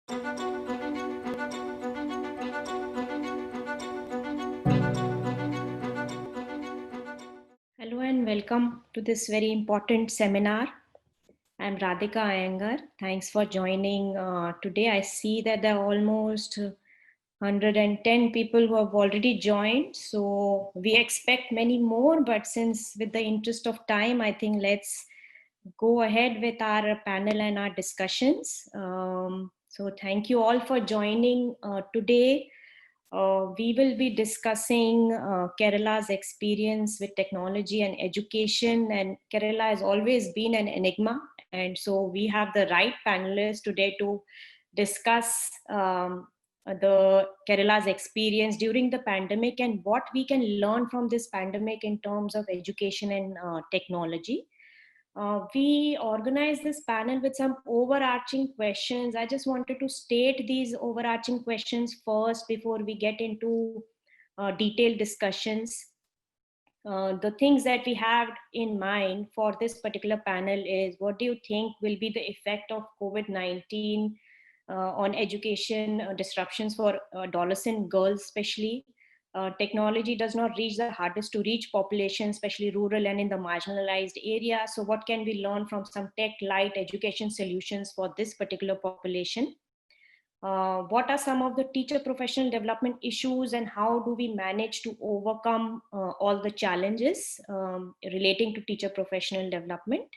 Hello and welcome to this very important seminar. I'm Radhika Iyengar. Thanks for joining today. I see that there are almost 110 people who have already joined. So we expect many more, but since with the interest of time, I think let's go ahead with our panel and our discussions. So thank you all for joining today. We will be discussing Kerala's experience with technology and education, and Kerala has always been an enigma, and so we have the right panelists today to discuss the Kerala's experience during the pandemic and what we can learn from this pandemic in terms of education and technology. We organized this panel with some overarching questions. I just wanted to state these overarching questions first before we get into detailed discussions. The things that we have in mind for this particular panel is, what do you think will be the effect of COVID-19 on education disruptions for adolescent girls especially? Technology does not reach the hardest to reach population, especially rural and in the marginalized area. So what can we learn from some tech light education solutions for this particular population? What are some of the teacher professional development issues and how do we manage to overcome all the challenges relating to teacher professional development?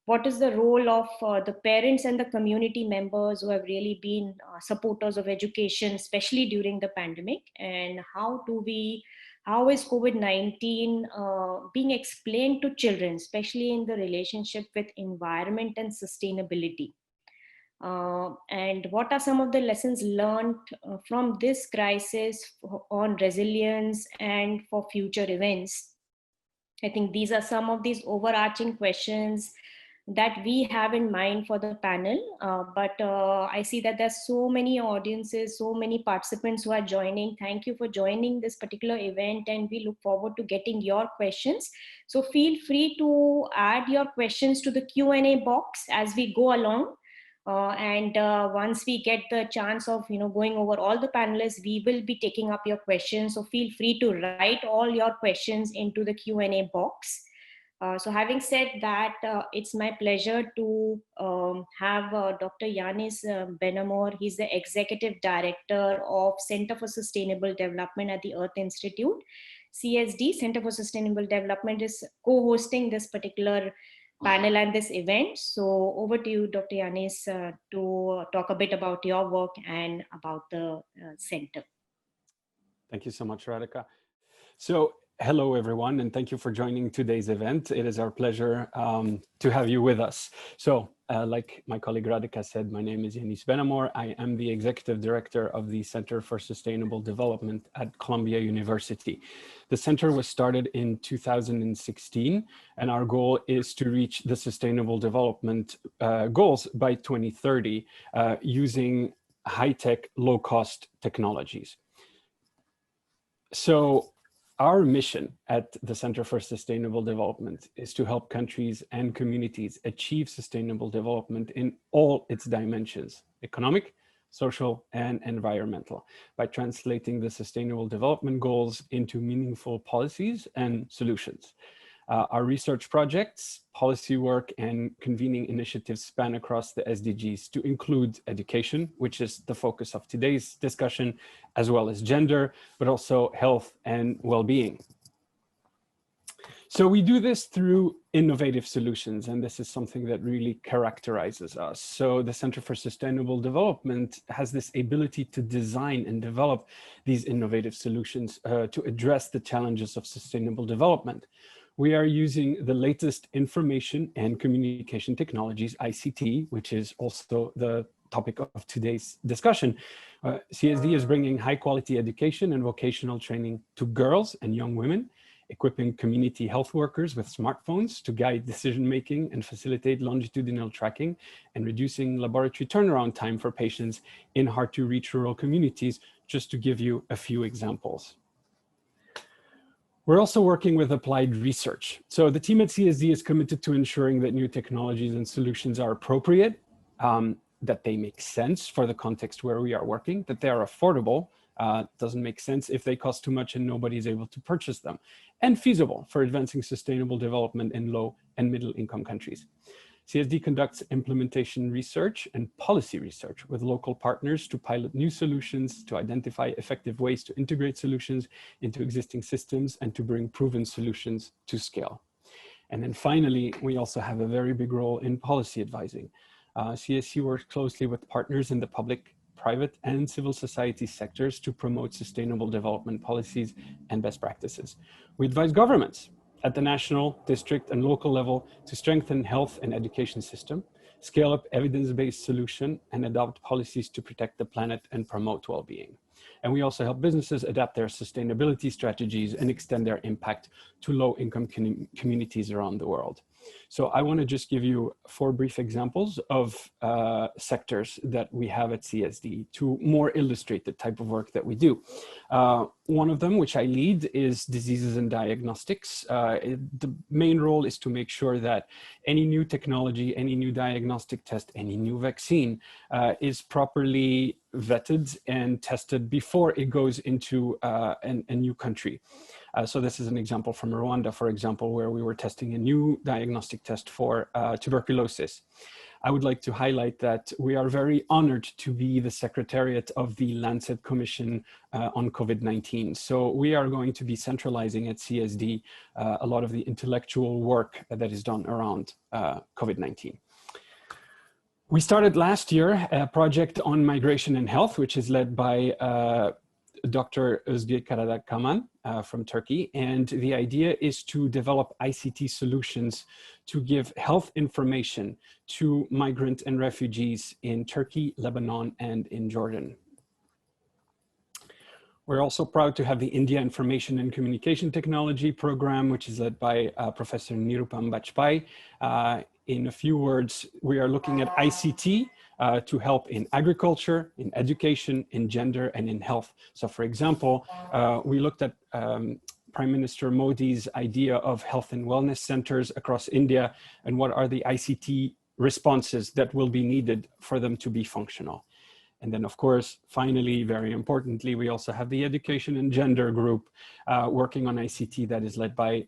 What is the role of the parents and the community members who have really been supporters of education, especially during the pandemic? And how is COVID-19 being explained to children, especially in the relationship with environment and sustainability? And what are some of the lessons learned from this crisis on resilience and for future events? I think these are some of these overarching questions that we have in mind for the panel. But I see that there's so many audiences, so many participants who are joining. Thank you for joining this particular event, and we look forward to getting your questions. So feel free to add your questions to the Q&A box as we go along. And once we get the chance of going over all the panelists, we will be taking up your questions. So feel free to write all your questions into the Q&A box. So having said that, it's my pleasure to have Dr. Yanis Benamor. He's the Executive Director of Center for Sustainable Development at the Earth Institute. CSD, Center for Sustainable Development, is co-hosting this particular panel and this event. So over to you, Dr. Yanis, to talk a bit about your work and about the center. Thank you so much, Radhika. So hello, everyone, and thank you for joining today's event. It is our pleasure to have you with us. So like my colleague Radhika said, my name is Yanis Benamor. I am the Executive Director of the Center for Sustainable Development at Columbia University. The center was started in 2016, and our goal is to reach the Sustainable Development goals by 2030 using high-tech, low-cost technologies. So our mission at the Center for Sustainable Development is to help countries and communities achieve sustainable development in all its dimensions: economic, social, and environmental, by translating the Sustainable Development Goals into meaningful policies and solutions. Our research projects, policy work, and convening initiatives span across the SDGs to include education, which is the focus of today's discussion, as well as gender, but also health and well-being. So we do this through innovative solutions, and this is something that really characterizes us. So the Center for Sustainable Development has this ability to design and develop these innovative solutions to address the challenges of sustainable development. We are using the latest information and communication technologies, ICT, which is also the topic of today's discussion. CSD is bringing high quality education and vocational training to girls and young women, equipping community health workers with smartphones to guide decision-making and facilitate longitudinal tracking, and reducing laboratory turnaround time for patients in hard-to-reach rural communities, just to give you a few examples. We're also working with applied research. So the team at CSD is committed to ensuring that new technologies and solutions are appropriate, that they make sense for the context where we are working, that they are affordable. Doesn't make sense if they cost too much and nobody is able to purchase them, and feasible for advancing sustainable development in low and middle income countries. CSD conducts implementation research and policy research with local partners to pilot new solutions, to identify effective ways to integrate solutions into existing systems, and to bring proven solutions to scale. And then finally, we also have a very big role in policy advising. CSC works closely with partners in the public, private, and civil society sectors to promote sustainable development policies and best practices. We advise governments at the national, district, and local level to strengthen health and education system, scale up evidence-based solution, and adopt policies to protect the planet and promote well-being. And we also help businesses adapt their sustainability strategies and extend their impact to low-income communities around the world. So I want to just give you 4 brief examples of sectors that we have at CSD to more illustrate the type of work that we do. One of them, which I lead, is diseases and diagnostics. The main role is to make sure that any new technology, any new diagnostic test, any new vaccine is properly vetted and tested before it goes into a new country. So this is an example from Rwanda, for example, where we were testing a new diagnostic test for tuberculosis. I would like to highlight that we are very honored to be the secretariat of the Lancet Commission on COVID-19. So we are going to be centralizing at CSD a lot of the intellectual work that is done around COVID-19. We started last year a project on migration and health, which is led by Dr. Özge Karadakaman from Turkey. And the idea is to develop ICT solutions to give health information to migrant and refugees in Turkey, Lebanon, and in Jordan. We're also proud to have the India Information and Communication Technology program, which is led by Professor Nirupam Bajpai. In a few words, we are looking at ICT to help in agriculture, in education, in gender, and in health. So for example, we looked at Prime Minister Modi's idea of health and wellness centers across India, and what are the ICT responses that will be needed for them to be functional. And then, of course, finally, very importantly, we also have the education and gender group working on ICT that is led by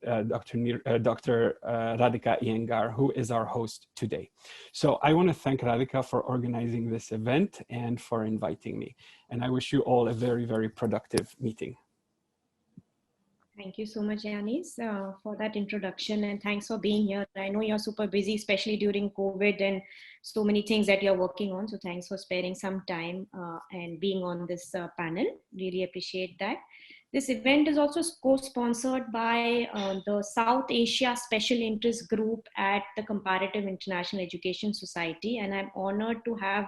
Dr. Radhika Iyengar, who is our host today. So I want to thank Radhika for organizing this event and for inviting me. And I wish you all a very, very productive meeting. Thank you so much, Yanis, for that introduction, and thanks for being here. I know you're super busy, especially during COVID and so many things that you're working on. So thanks for sparing some time and being on this panel. Really appreciate that. This event is also co-sponsored by the South Asia Special Interest Group at the Comparative International Education Society. And I'm honored to have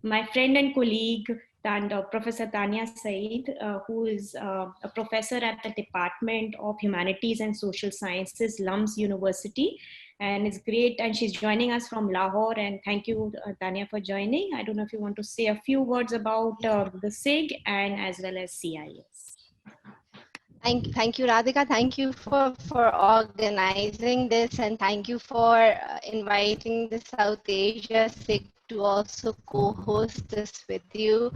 my friend and colleague, Professor Tania Saeed, who is a professor at the Department of Humanities and Social Sciences, LUMS University. And it's great, and she's joining us from Lahore. And thank you, Tania, for joining. I don't know if you want to say a few words about the SIG and as well as CIS. Thank you, Radhika. Thank you for organizing this, and thank you for inviting the South Asia SIG to also co-host this with you.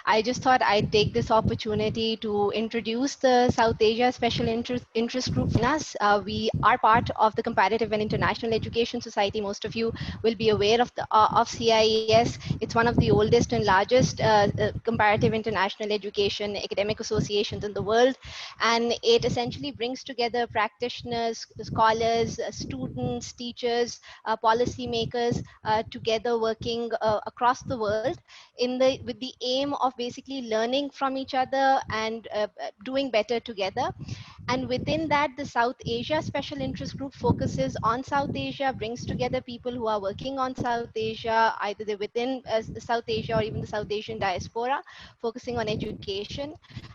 I just thought I'd take this opportunity to introduce the South Asia Special Interest Group in us. We are part of the Comparative and International Education Society. Most of you will be aware of CIES. It's one of the oldest and largest comparative international education academic associations in the world. And it essentially brings together practitioners, scholars, students, teachers, policymakers together working across the world with the aim of basically learning from each other and doing better together. And within that, the South Asia Special Interest Group focuses on South Asia, brings together people who are working on South Asia, either they're within South Asia or even the South Asian diaspora, focusing on education.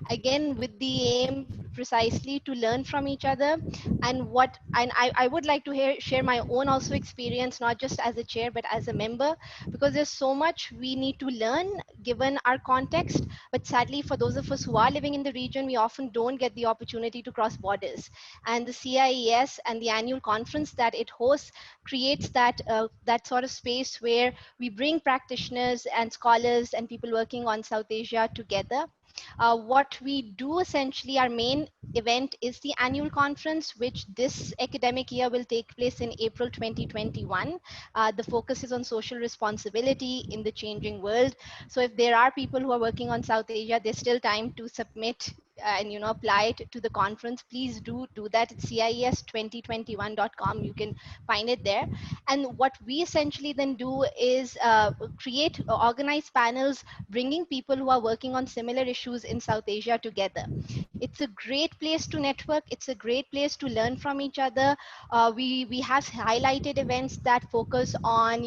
Again, with the aim precisely to learn from each other. And I would like to share my own also experience, not just as a chair, but as a member, because there's so much we need to learn given our context. But sadly, for those of us who are living in the region, we often don't get the opportunity to cross across borders. And the CIES and the annual conference that it hosts creates that that sort of space where we bring practitioners and scholars and people working on South Asia together. What we do essentially, our main event is the annual conference, which this academic year will take place in April 2021. The focus is on social responsibility in the changing world. So if there are people who are working on South Asia, there's still time to submit and apply it to the conference. Please do that at CIES2021.com. You can find it there. And what we essentially then do is create organized panels, bringing people who are working on similar issues in South Asia together. It's a great place to network. It's a great place to learn from each other. We have highlighted events that focus on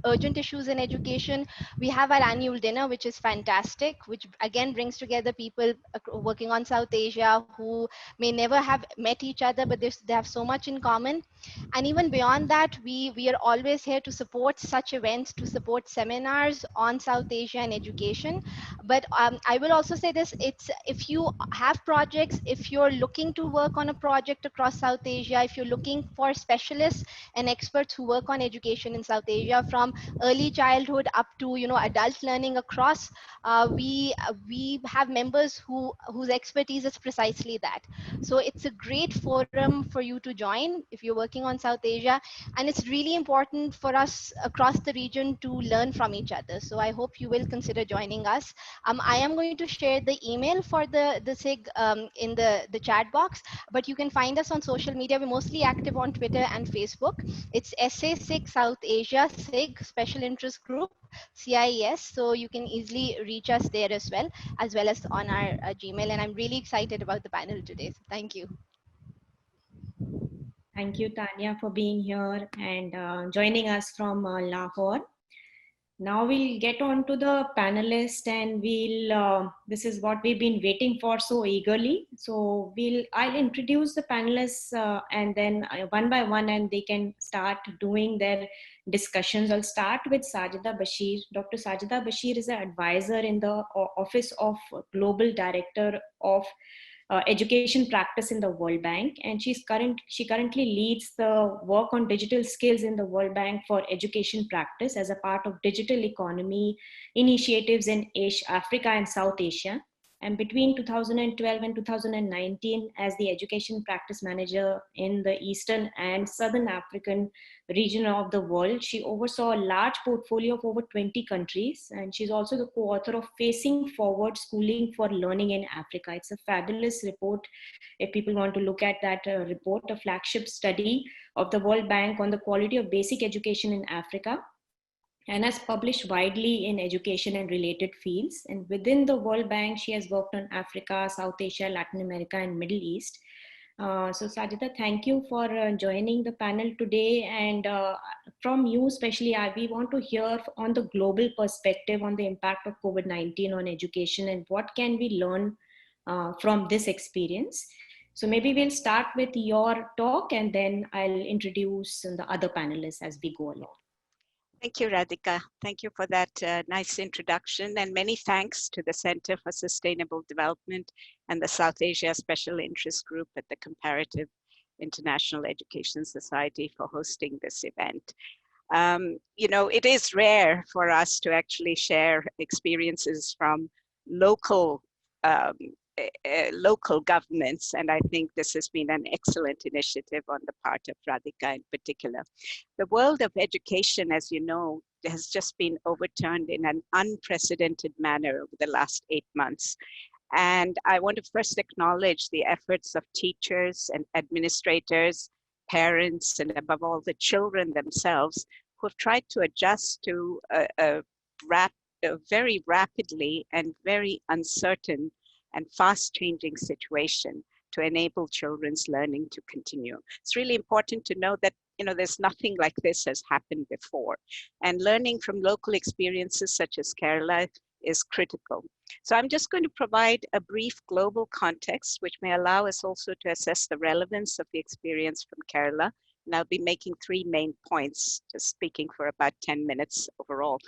urgent issues in education. We have our annual dinner, which is fantastic, which again brings together people working on South Asia who may never have met each other, but they have so much in common. And even beyond that, we are always here to support such events, to support seminars on South Asia and education. But I will also say this, if you have projects, if you're looking to work on a project across South Asia, if you're looking for specialists and experts who work on education in South Asia from early childhood up to adult learning across, we have members whose expertise is precisely that. So it's a great forum for you to join if you're working on South Asia, and it's really important for us across the region to learn from each other. So I hope you will consider joining us. I am going to share the email for the SIG in the chat box, but you can find us on social media. We're mostly active on Twitter and Facebook. It's SA SIG South Asia SIG Special Interest Group, CIES. So you can easily reach us there as well as on our Gmail. And I'm really excited about the panel today. So thank you. Thank you, Tanya, for being here and joining us from Lahore. Now we'll get on to the panelists, and this is what we've been waiting for so eagerly. So I'll introduce the panelists and then one by one, and they can start doing their discussions. I'll start with Sajida Bashir. Dr. Sajida Bashir is an advisor in the Office of Global Director of education practice in the World Bank, and she currently leads the work on digital skills in the World Bank for education practice as a part of digital economy initiatives in Asia, Africa and South Asia. And between 2012 and 2019, as the education practice manager in the Eastern and Southern African region of the world, she oversaw a large portfolio of over 20 countries. And she's also the co-author of Facing Forward, Schooling for Learning in Africa. It's a fabulous report. If people want to look at that report, a flagship study of the World Bank on the quality of basic education in Africa, and has published widely in education and related fields. And within the World Bank, she has worked on Africa, South Asia, Latin America, and Middle East. So Sajida, thank you for joining the panel today. And from you especially, we want to hear on the global perspective on the impact of COVID-19 on education and what can we learn from this experience. So maybe we'll start with your talk and then I'll introduce the other panelists as we go along. Thank you, Radhika. Thank you for that nice introduction, and many thanks to the Center for Sustainable Development and the South Asia Special Interest Group at the Comparative International Education Society for hosting this event. It is rare for us to actually share experiences from local governments, and I think this has been an excellent initiative on the part of Radhika in particular. The world of education, as you know, has just been overturned in an unprecedented manner over the last 8 months. And I want to first acknowledge the efforts of teachers and administrators, parents, and above all, the children themselves, who have tried to adjust to a very rapidly and very uncertain and fast-changing situation to enable children's learning to continue. It's really important to know that there's nothing like this has happened before, and learning from local experiences such as Kerala is critical. So I'm just going to provide a brief global context, which may allow us also to assess the relevance of the experience from Kerala. And I'll be making 3 main points, just speaking for about 10 minutes overall.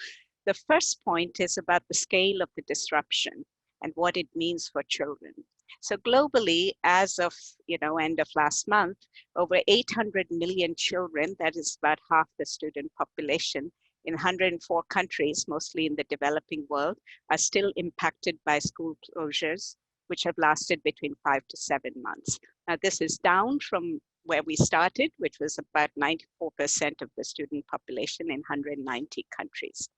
The first point is about the scale of the disruption and what it means for children. So globally, as of end of last month, over 800 million children, that is about half the student population in 104 countries, mostly in the developing world, are still impacted by school closures, which have lasted between 5 to 7 months. Now, this is down from where we started, which was about 94% of the student population in 190 countries.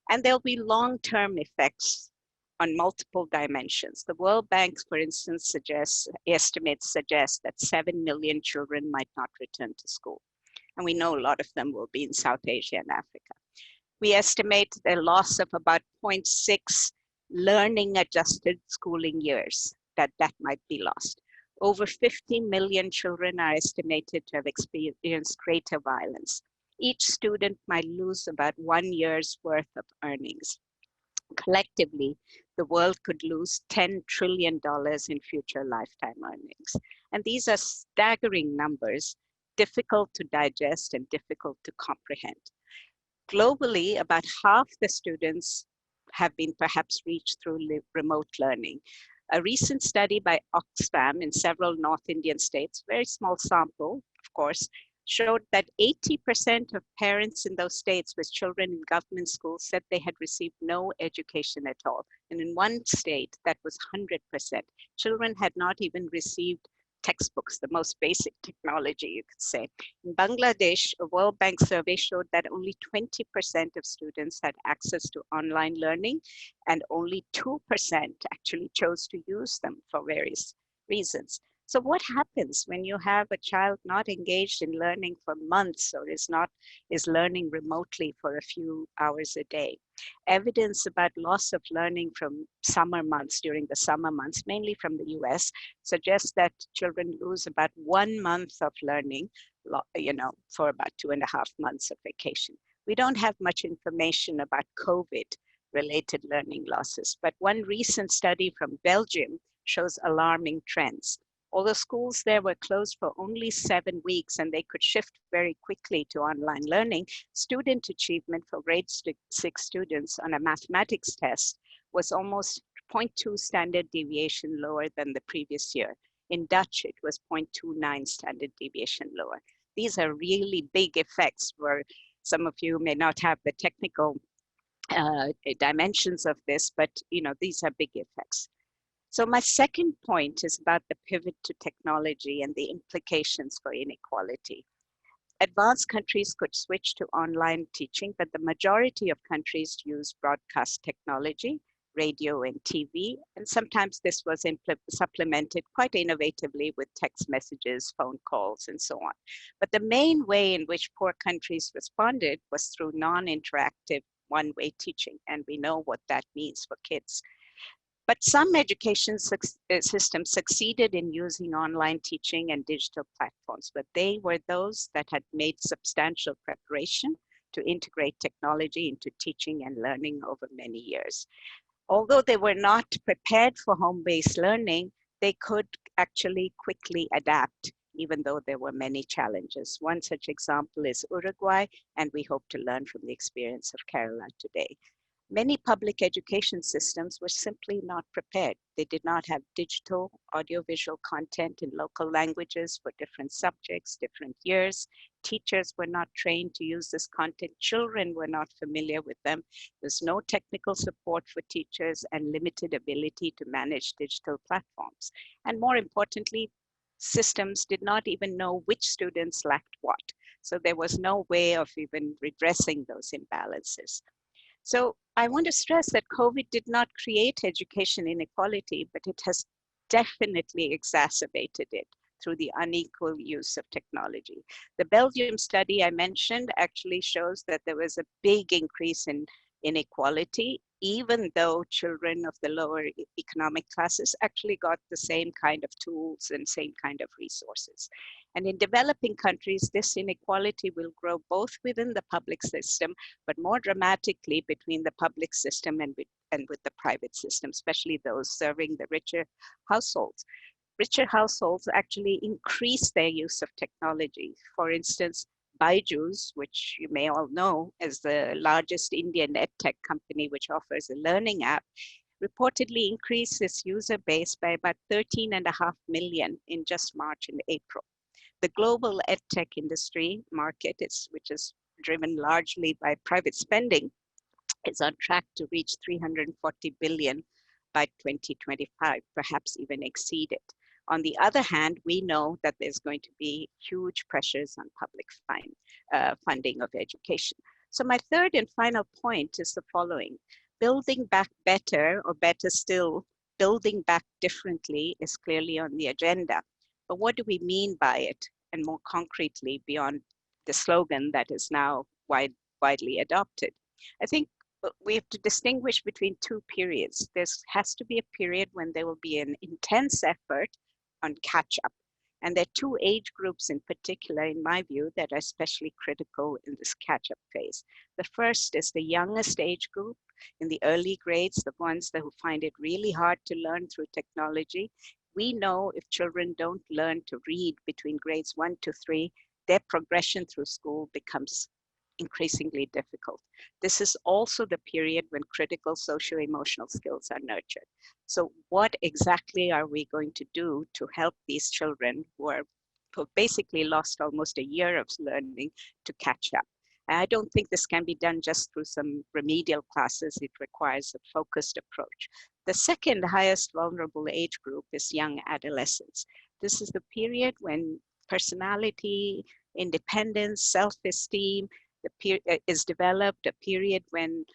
And there'll be long-term effects on multiple dimensions. The World Bank, for instance, estimates suggest that 7 million children might not return to school. And we know a lot of them will be in South Asia and Africa. We estimate the loss of about 0.6 learning adjusted schooling years that might be lost. Over 50 million children are estimated to have experienced greater violence. Each student might lose about 1 year's worth of earnings. Collectively, the world could lose $10 trillion in future lifetime earnings. And these are staggering numbers, difficult to digest and difficult to comprehend. Globally, about half the students have been perhaps reached through remote learning. A recent study by Oxfam in several North Indian states, very small sample, of course, showed that 80% of parents in those states with children in government schools said they had received no education at all. And in one state, that was 100%. Children had not even received textbooks, the most basic technology, you could say. In Bangladesh, a World Bank survey showed that only 20% of students had access to online learning, and only 2% actually chose to use them for various reasons. So what happens when you have a child not engaged in learning for months or is learning remotely for a few hours a day? Evidence about loss of learning from summer months, during the summer months, mainly from the US, suggests that children lose about 1 month of learning, for about 2.5 months of vacation. We don't have much information about COVID-related learning losses, but one recent study from Belgium shows alarming trends. Although schools there were closed for only 7 weeks and they could shift very quickly to online learning, student achievement for grade 6 students on a mathematics test was almost 0.2 standard deviation lower than the previous year. In Dutch, it was 0.29 standard deviation lower. These are really big effects where some of you may not have the technical dimensions of this, but these are big effects. So my second point is about the pivot to technology and the implications for inequality. Advanced countries could switch to online teaching, but the majority of countries use broadcast technology, radio and TV, and sometimes this was supplemented quite innovatively with text messages, phone calls, and so on. But the main way in which poor countries responded was through non-interactive one-way teaching, and we know what that means for kids. But some education systems succeeded in using online teaching and digital platforms, but they were those that had made substantial preparation to integrate technology into teaching and learning over many years. Although they were not prepared for home-based learning, they could actually quickly adapt, even though there were many challenges. One such example is Uruguay, and we hope to learn from the experience of Kerala today. Many public education systems were simply not prepared. They did not have digital, audiovisual content in local languages for different subjects, different years. Teachers were not trained to use this content. Children were not familiar with them. There's no technical support for teachers and limited ability to manage digital platforms. And more importantly, systems did not even know which students lacked what. So there was no way of even redressing those imbalances. So I want to stress that COVID did not create education inequality, but it has definitely exacerbated it through the unequal use of technology. The Belgium study I mentioned actually shows that there was a big increase in inequality, even though children of the lower economic classes actually got the same kind of tools and same kind of resources. And in developing countries, this inequality will grow both within the public system, but more dramatically between the public system and with the private system, especially those serving the richer households. Richer households actually increase their use of technology. For instance, Byju's, which you may all know as the largest Indian edtech company, which offers a learning app, reportedly increased its user base by about 13.5 million in just March and April. The global edtech industry market, which is driven largely by private spending, is on track to reach 340 billion by 2025, perhaps even exceed it. On the other hand, we know that there's going to be huge pressures on public funding of education. So my third and final point is the following. Building back better, or better still, building back differently is clearly on the agenda. But what do we mean by it? And more concretely, beyond the slogan that is now widely adopted. I think we have to distinguish between two periods. There has to be a period when there will be an intense effort on catch-up. And there are two age groups in particular, in my view, that are especially critical in this catch-up phase. The first is the youngest age group in the early grades, the ones who find it really hard to learn through technology. We know if children don't learn to read between grades 1 to 3, their progression through school becomes increasingly difficult. This is also the period when critical socio-emotional skills are nurtured. So what exactly are we going to do to help these children who basically lost almost a year of learning to catch up? And I don't think this can be done just through some remedial classes. It requires a focused approach. The second highest vulnerable age group is young adolescents. This is the period when personality, independence, self-esteem, is developed, a period when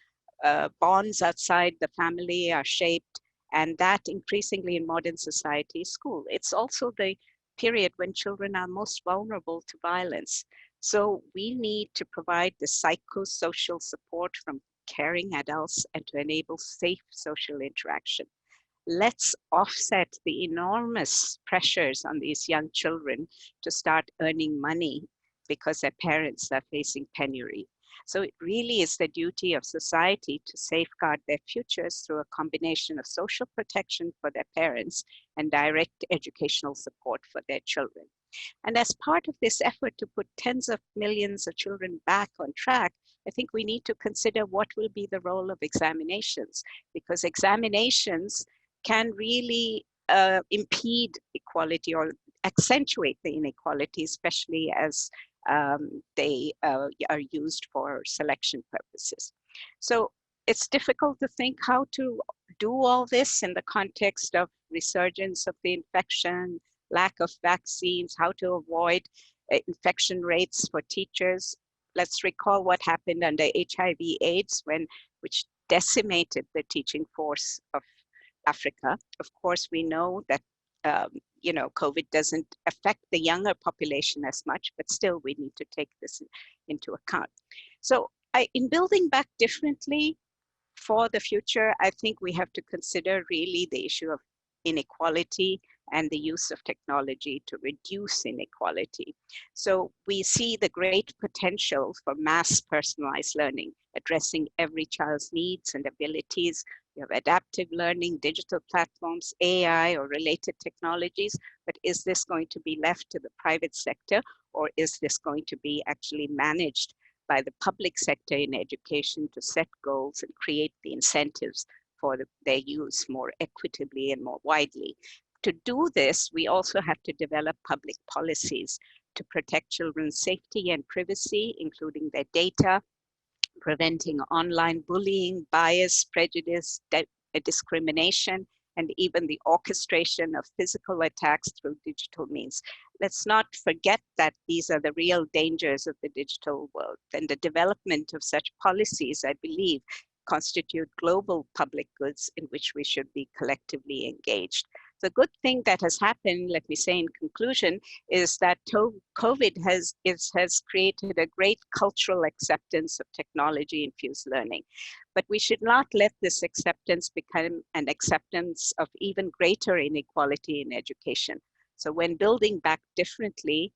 bonds outside the family are shaped, and that increasingly in modern society is school. It's also the period when children are most vulnerable to violence. So we need to provide the psychosocial support from caring adults and to enable safe social interaction. Let's offset the enormous pressures on these young children to start earning money because their parents are facing penury. So it really is the duty of society to safeguard their futures through a combination of social protection for their parents and direct educational support for their children. And as part of this effort to put tens of millions of children back on track, I think we need to consider what will be the role of examinations, because examinations can really impede equality or accentuate the inequality, especially as they are used for selection purposes. So it's difficult to think how to do all this in the context of resurgence of the infection, lack of vaccines, how to avoid infection rates for teachers. Let's recall what happened under HIV/AIDS, which decimated the teaching force of Africa. Of course, we know that COVID doesn't affect the younger population as much, but still we need to take this into account. So in building back differently for the future, I think we have to consider really the issue of inequality and the use of technology to reduce inequality. So we see the great potential for mass personalized learning, addressing every child's needs and abilities. You have adaptive learning, digital platforms, AI or related technologies, but is this going to be left to the private sector, or is this going to be actually managed by the public sector in education to set goals and create the incentives for their use more equitably and more widely? To do this, we also have to develop public policies to protect children's safety and privacy, including their data, preventing online bullying, bias, prejudice, discrimination, and even the orchestration of physical attacks through digital means. Let's not forget that these are the real dangers of the digital world, and the development of such policies, I believe, constitute global public goods in which we should be collectively engaged. The good thing that has happened, let me say in conclusion, is that COVID has created a great cultural acceptance of technology-infused learning. But we should not let this acceptance become an acceptance of even greater inequality in education. So when building back differently,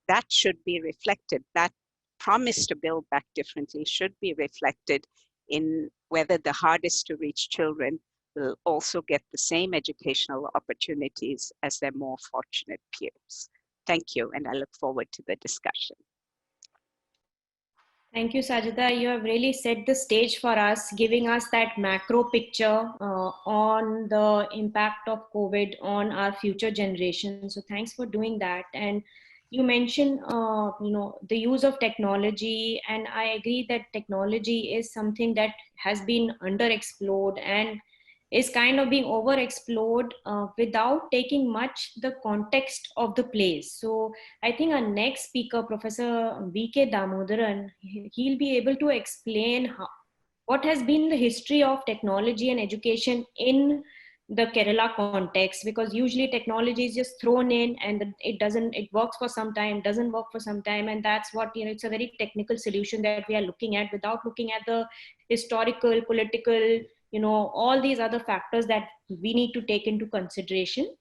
that should be reflected. That promise to build back differently should be reflected in whether the hardest to reach children will also get the same educational opportunities as their more fortunate peers. Thank you, and I look forward to the discussion. Thank you, Sajida. You have really set the stage for us, giving us that macro picture on the impact of COVID on our future generations. So thanks for doing that. And you mentioned, the use of technology, and I agree that technology is something that has been underexplored and is kind of being overexplored without taking much the context of the place. So I think our next speaker, Professor V.K. Damodaran, he'll be able to explain what has been the history of technology and education in the Kerala context, because usually technology is just thrown in and it works for some time, doesn't work for some time. And that's what, it's a very technical solution that we are looking at without looking at the historical, political, all these other factors that we need to take into consideration.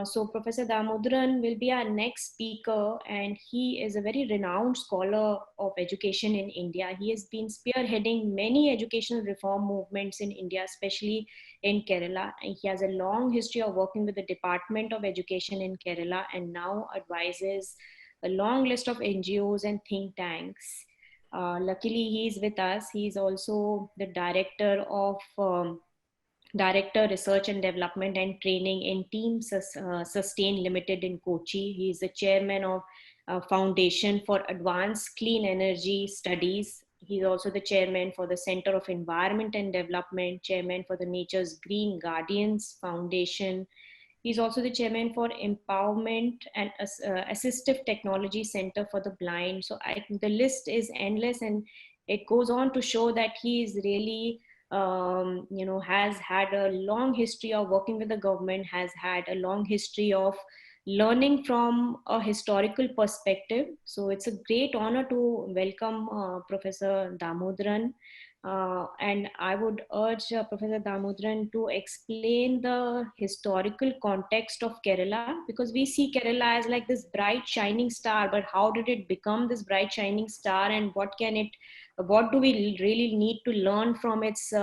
So Professor Damodaran will be our next speaker, and he is a very renowned scholar of education in India. He has been spearheading many educational reform movements in India, especially in Kerala. And he has a long history of working with the Department of Education in Kerala, and now advises a long list of NGOs and think tanks. Luckily, he is with us. He is also the director of Director Research and Development and Training in Team Sustain Limited in Kochi. He is the chairman of Foundation for Advanced Clean Energy Studies. He's also the chairman for the Center of Environment and Development, chairman for the Nature's Green Guardians Foundation. He's also the chairman for Empowerment and Assistive Technology Center for the Blind. So the list is endless, and it goes on to show that he is really has had a long history of working with the government, has had a long history of learning from a historical perspective. So it's a great honor to welcome Professor Damodaran. And I would urge Professor Damodaran to explain the historical context of Kerala, because we see Kerala as like this bright shining star, but how did it become this bright shining star, and what do we really need to learn from its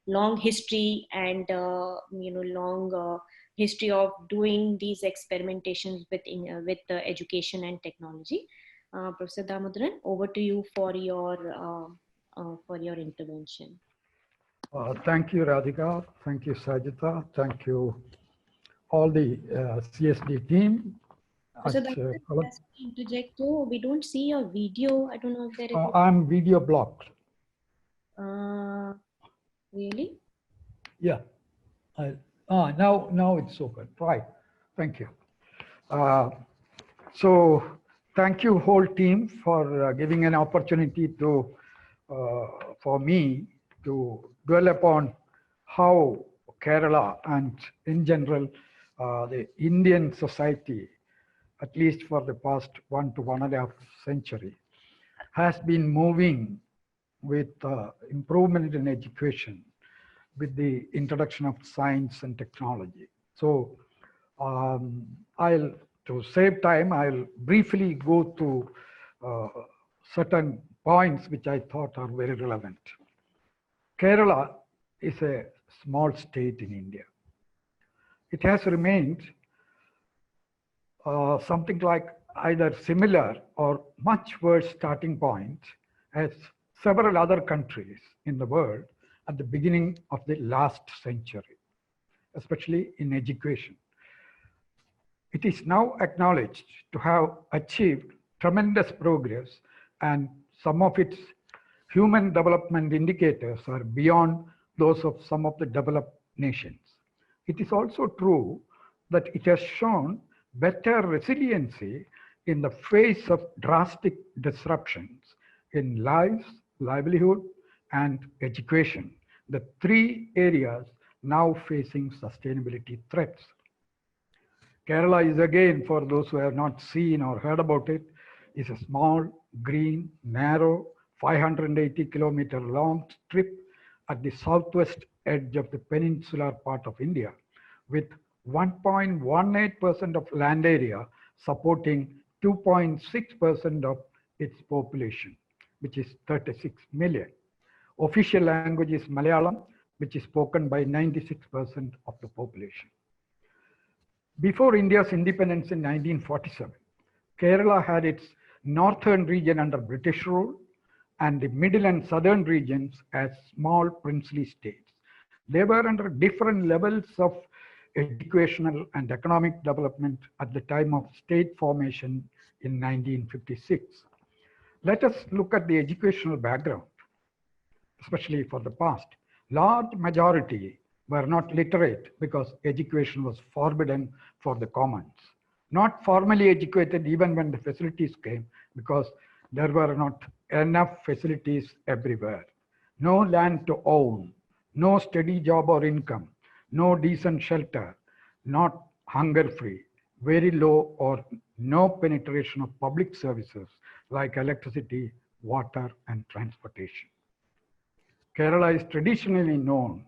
long history and long history of doing these experimentations with education and technology. Professor Damodaran, over to you for your intervention. Thank you, Radhika. Thank you, Sajita. Thank you, all the CSD team. So let's interject too. We don't see your video. I don't know if there is. I'm video blocked. Really? Yeah. Now it's open. Right. Thank you. So thank you, whole team, for giving an opportunity to for me to dwell upon how Kerala and in general the Indian society, at least for the past 1 to 1.5 century, has been moving with improvement in education with the introduction of science and technology. So to save time, I'll briefly go to certain points which I thought are very relevant. Kerala is a small state in India. It has remained something like either similar or much worse starting point as several other countries in the world at the beginning of the last century, especially in education. It is now acknowledged to have achieved tremendous progress, and some of its human development indicators are beyond those of some of the developed nations. It is also true that it has shown better resiliency in the face of drastic disruptions in lives, livelihood, and education, the three areas now facing sustainability threats. Kerala is, again, for those who have not seen or heard about it, is a small, green, narrow, 580-kilometer long strip at the southwest edge of the peninsular part of India, with 1.18% of land area supporting 2.6% of its population, which is 36 million. Official language is Malayalam, which is spoken by 96% of the population. Before India's independence in 1947, Kerala had its northern region under British rule and the middle and southern regions as small princely states. They were under different levels of educational and economic development at the time of state formation in 1956. Let us look at the educational background, especially for the past. Large majority were not literate because education was forbidden for the commons. Not formally educated even when the facilities came because there were not enough facilities everywhere. No land to own, no steady job or income, no decent shelter, not hunger free, very low or no penetration of public services like electricity, water, and transportation. Kerala is traditionally known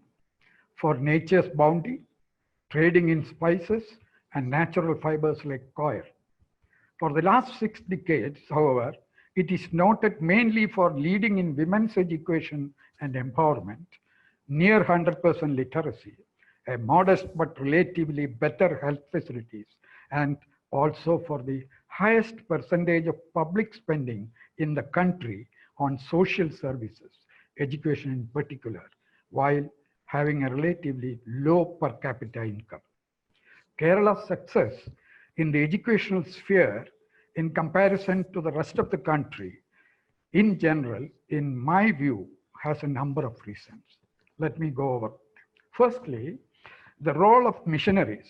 for nature's bounty, trading in spices, and natural fibers like coir. For the last 6 decades, however, it is noted mainly for leading in women's education and empowerment, near 100% literacy, a modest but relatively better health facilities, and also for the highest percentage of public spending in the country on social services, education in particular, while having a relatively low per capita income. Kerala's success in the educational sphere in comparison to the rest of the country in general, in my view, has a number of reasons. Let me go over. Firstly, the role of missionaries,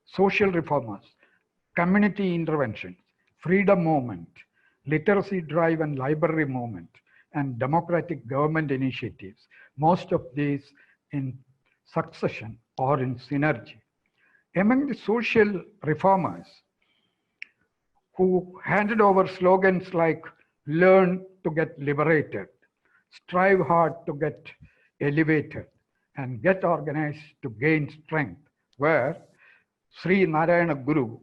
social reformers, community interventions, freedom movement, literacy drive and library movement, and democratic government initiatives, most of these in succession or in synergy. Among the social reformers who handed over slogans like learn to get liberated, strive hard to get elevated, and get organized to gain strength were Sri Narayana Guru,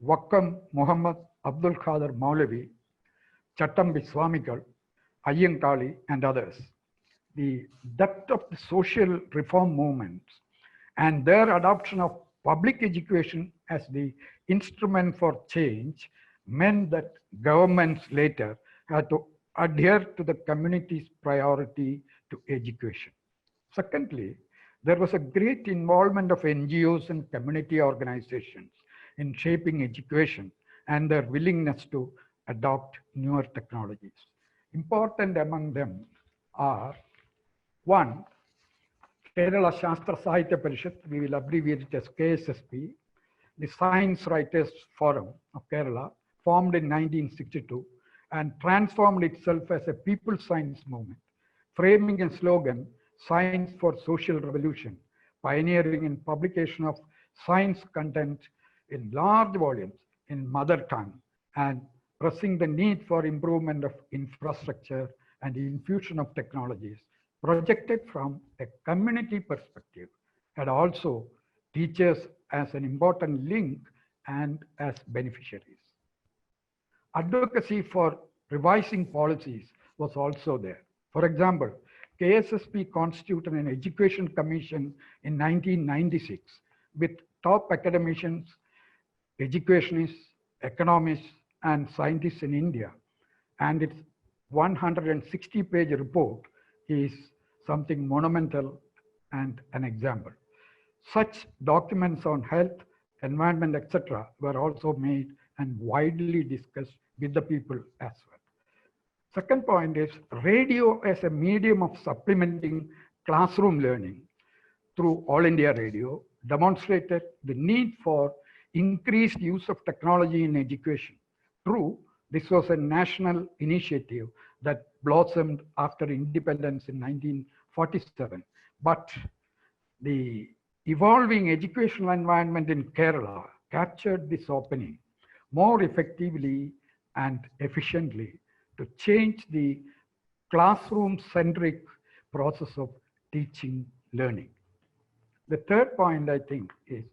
Wakkam Muhammad Abdul Khadir Maulavi, Chattambi Swamigal, Ayyankali, and others. The depth of the social reform movements and their adoption of public education as the instrument for change meant that governments later had to adhere to the community's priority to education. Secondly, there was a great involvement of NGOs and community organizations in shaping education and their willingness to adopt newer technologies. Important among them are, one, Kerala Shastra Sahitya Parishad, we will abbreviate it as KSSP, the Science Writers Forum of Kerala, formed in 1962 and transformed itself as a people's science movement, framing a slogan, Science for Social Revolution, pioneering in publication of science content in large volumes in mother tongue and pressing the need for improvement of infrastructure and infusion of technologies projected from a community perspective, had also teachers as an important link and as beneficiaries. Advocacy for revising policies was also there. For example, KSSP constituted an education commission in 1996 with top academicians, educationists, economists, and scientists in India. And its 160-page report is something monumental and an example. Such documents on health, environment, etc. were also made and widely discussed with the people as well. Second point is radio as a medium of supplementing classroom learning through All India Radio demonstrated the need for increased use of technology in education. True, this was a national initiative that blossomed after independence in 1947, but the evolving educational environment in Kerala captured this opening more effectively and efficiently to change the classroom-centric process of teaching, learning. The third point, I think, is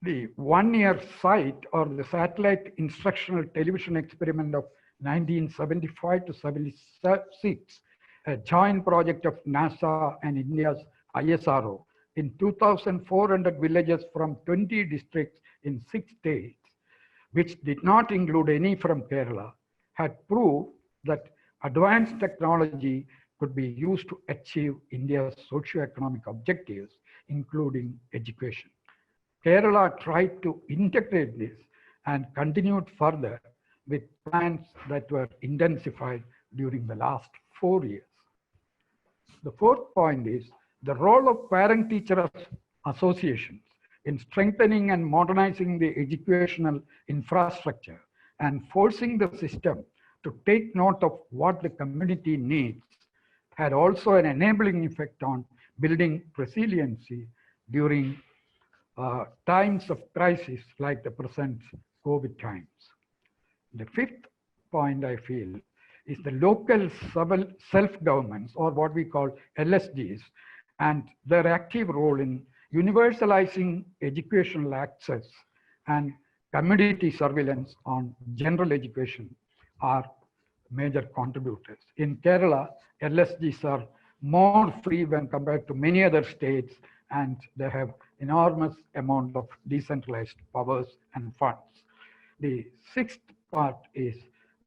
the one-year SITE or the Satellite Instructional Television Experiment of 1975 to 76, a joint project of NASA and India's ISRO in 2,400 villages from 20 districts in 6 states, which did not include any from Kerala, had proved that Advanced technology could be used to achieve India's socio-economic objectives, including education. Kerala tried to integrate this and continued further with plans that were intensified during the last 4 years. The fourth point is the role of parent-teacher associations in strengthening and modernizing the educational infrastructure and forcing the system to take note of what the community needs had also an enabling effect on building resiliency during times of crisis like the present COVID times. The fifth point I feel is the local self-governments, or what we call LSGs, and their active role in universalizing educational access and community surveillance on general education are major contributors. In Kerala, LSGs are more free when compared to many other states, and they have enormous amount of decentralized powers and funds. The sixth part is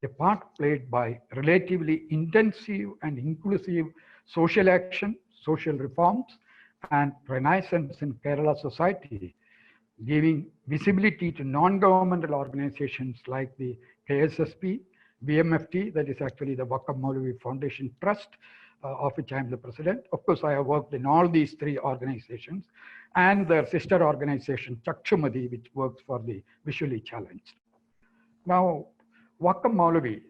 the part played by relatively intensive and inclusive social action, social reforms, and renaissance in Kerala society, giving visibility to non-governmental organizations like the KSSP, BMFT, that is actually the Wakaf Maulvi Foundation Trust, of which I am the president. Of course, I have worked in all these three organizations, and their sister organization, Chakshumadi, which works for the visually challenged. Now, Wakaf Maulvi,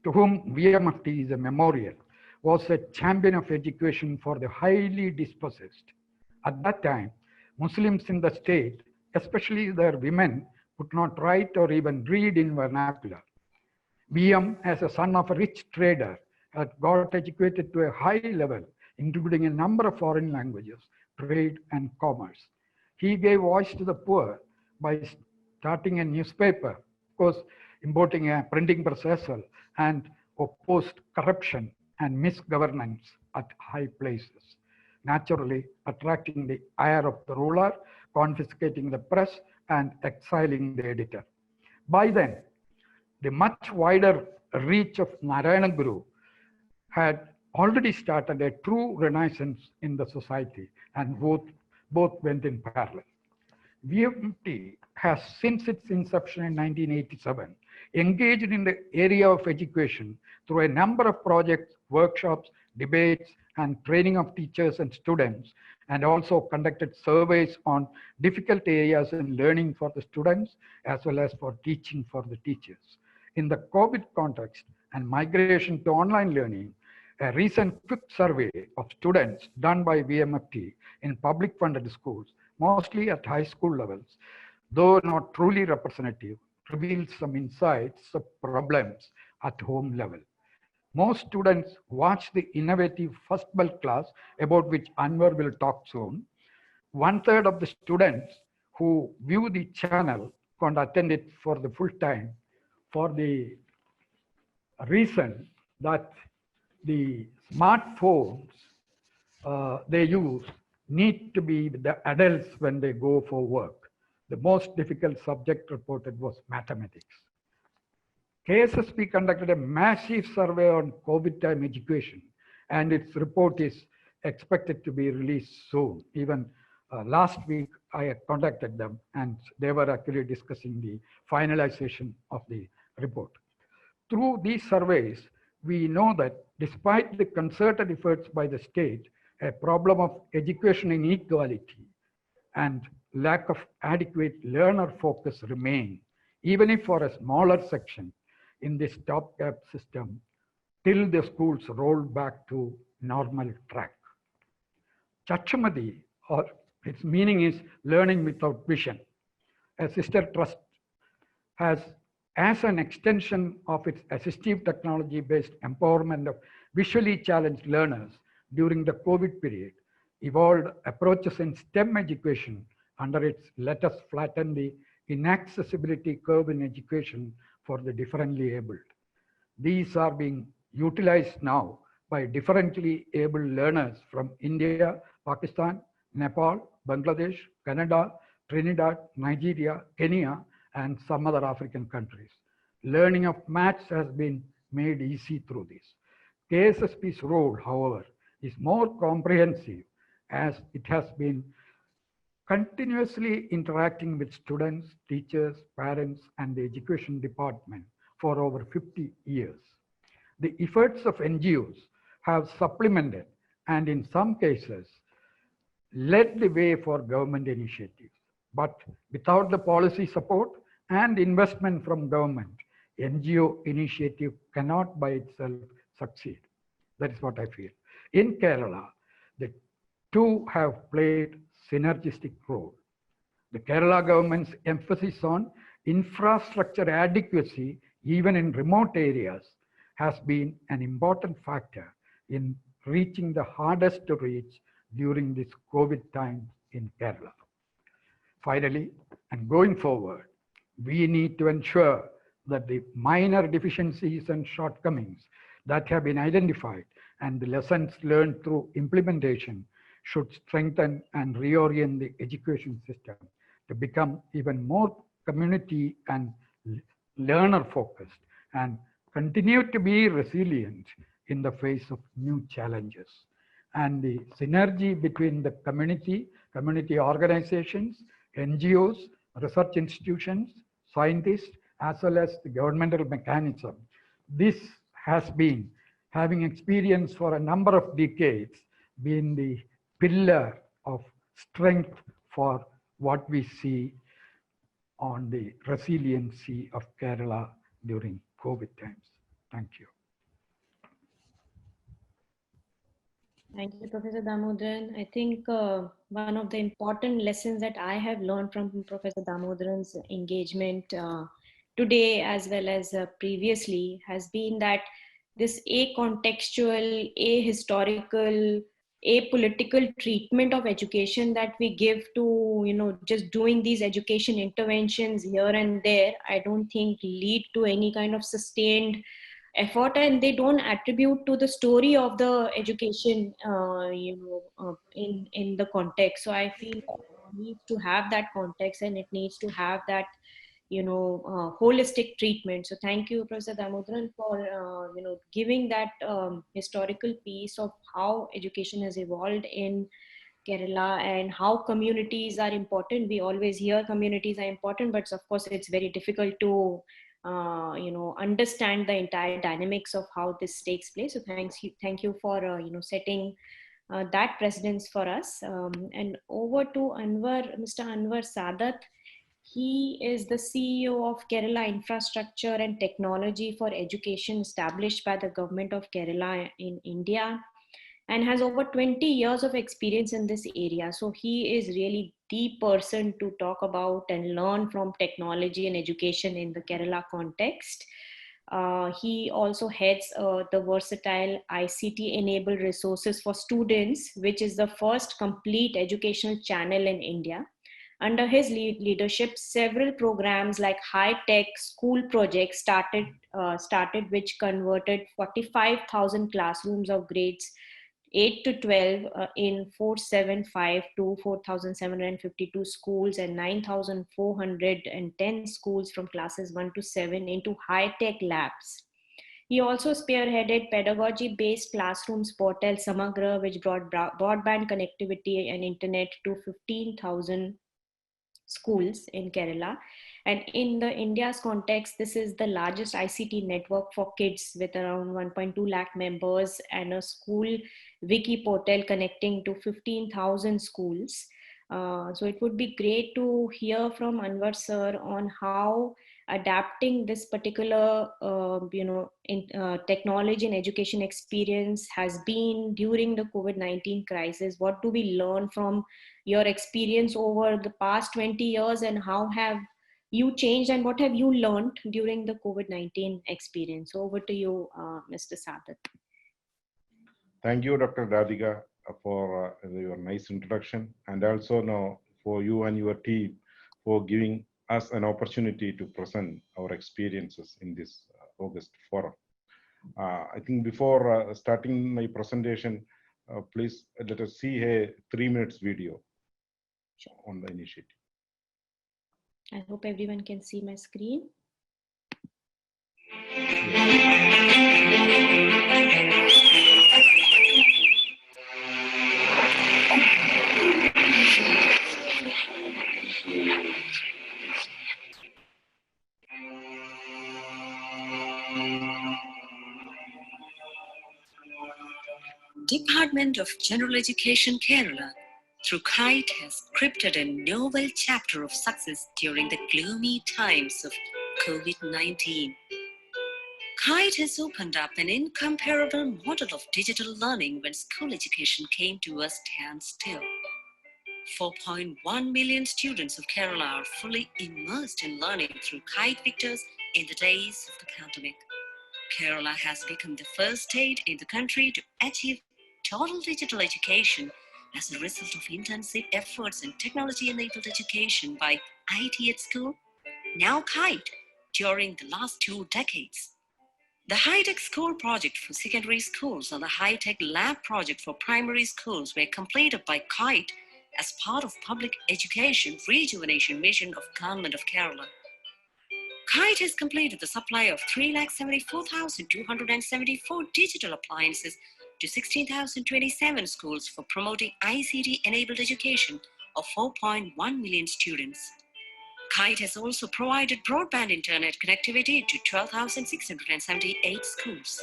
to whom VMFT is a memorial, was a champion of education for the highly dispossessed. At that time, Muslims in the state, especially their women, could not write or even read in vernacular. VM, as a son of a rich trader, had got educated to a high level, including a number of foreign languages, trade, and commerce. He gave voice to the poor by starting a newspaper, of course, importing a printing press as well, and opposed corruption and misgovernance at high places, naturally attracting the ire of the ruler, confiscating the press, and exiling the editor. By then, the much wider reach of Narayana Guru had already started a true renaissance in the society, and both went in parallel. VMT has, since its inception in 1987, engaged in the area of education through a number of projects, workshops, debates, and training of teachers and students, and also conducted surveys on difficult areas in learning for the students as well as for teaching for the teachers. In the COVID context and migration to online learning, a recent quick survey of students done by VMFT in public funded schools, mostly at high school levels, though not truly representative, reveals some insights of problems at home level. Most students watch the innovative first bell class, about which Anwar will talk soon. 1/3 of the students who view the channel can't attend it for the full time, for the reason that the smartphones they use need to be with the adults when they go for work. The most difficult subject reported was mathematics. KSSP conducted a massive survey on COVID time education, and its report is expected to be released soon. Even last week, I contacted them, and they were actually discussing the finalization of the report. Through these surveys, we know that despite the concerted efforts by the state, a problem of education inequality and lack of adequate learner focus remain, even if for a smaller section in this stopgap system, till the schools roll back to normal track. Chachumadi, or its meaning is learning without vision. A sister trust has, as an extension of its assistive technology-based empowerment of visually challenged learners during the COVID period, evolved approaches in STEM education under its "Let Us Flatten the Inaccessibility Curve in Education for the Differently Abled." These are being utilized now by differently able learners from India, Pakistan, Nepal, Bangladesh, Canada, Trinidad, Nigeria, Kenya, and some other African countries. Learning of maths has been made easy through this. KSSP's role, however, is more comprehensive as it has been continuously interacting with students, teachers, parents, and the education department for over 50 years. The efforts of NGOs have supplemented and in some cases led the way for government initiatives. But without the policy support and investment from government, NGO initiative cannot by itself succeed. That is what I feel. In Kerala, the two have played synergistic role. The Kerala government's emphasis on infrastructure adequacy, even in remote areas, has been an important factor in reaching the hardest to reach during this COVID time in Kerala. Finally, and going forward, we need to ensure that the minor deficiencies and shortcomings that have been identified and the lessons learned through implementation should strengthen and reorient the education system to become even more community and learner focused and continue to be resilient in the face of new challenges. And the synergy between the community organizations, NGOs, research institutions, scientists, as well as the governmental mechanism. This has been, having experience for a number of decades, been the pillar of strength for what we see on the resiliency of Kerala during COVID times. Thank you. Thank you, Professor Damodaran. I think one of the important lessons that I have learned from Professor Damodaran's engagement today as well as previously has been that this acontextual, ahistorical, apolitical treatment of education that we give to, just doing these education interventions here and there, I don't think lead to any kind of sustained effort, and they don't attribute to the story of the education in the context. So I feel it needs to have that context and it needs to have that holistic treatment. So thank you, Professor Damodaran, for giving that historical piece of how education has evolved in Kerala and how communities are important. We always hear communities are important, but of course it's very difficult to understand the entire dynamics of how this takes place. So thank you for setting that precedence for us. And over to Mr. Anwar Sadat. He is the CEO of Kerala Infrastructure and Technology for Education, established by the government of Kerala in India, and has over 20 years of experience in this area. So he is really the person to talk about and learn from technology and education in the Kerala context. He also heads the versatile ICT-enabled resources for students, which is the first complete educational channel in India. Under his leadership, several programs like high-tech school projects started, which converted 45,000 classrooms of grades 8 to 12 in 475 to 4,752 schools and 9,410 schools from classes 1 to 7 into high-tech labs. He also spearheaded pedagogy-based classrooms portal Samagra, which brought broadband connectivity and internet to 15,000 schools in Kerala. And in the India's context, this is the largest ICT network for kids with around 1.2 lakh members and a school wiki portal connecting to 15,000 schools. So it would be great to hear from Anwar sir on how adapting this particular technology and education experience has been during the COVID-19 crisis. What do we learn from your experience over the past 20 years, and how have you changed and what have you learned during the COVID-19 experience? Over to you, Mr. Sadat. Thank you, Dr. Radhika, for your nice introduction, and also now for you and your team for giving us an opportunity to present our experiences in this August forum. I think before starting my presentation, please let us see a 3 minutes video on the initiative. I hope everyone can see my screen. Yes. Department of General Education Kerala, through KITE, has scripted a novel chapter of success during the gloomy times of COVID-19. KITE has opened up an incomparable model of digital learning when school education came to a standstill. 4.1 million students of Kerala are fully immersed in learning through KITE Victors in the days of the pandemic. Kerala has become the first state in the country to achieve total digital education as a result of intensive efforts in technology-enabled education by IT at school, now KITE, during the last 2 decades. The high-tech school project for secondary schools and the high-tech lab project for primary schools were completed by KITE as part of public education rejuvenation mission of Government of Kerala. KITE has completed the supply of 3,74,274 digital appliances to 16,027 schools for promoting ICT-enabled education of 4.1 million students. KITE has also provided broadband internet connectivity to 12,678 schools.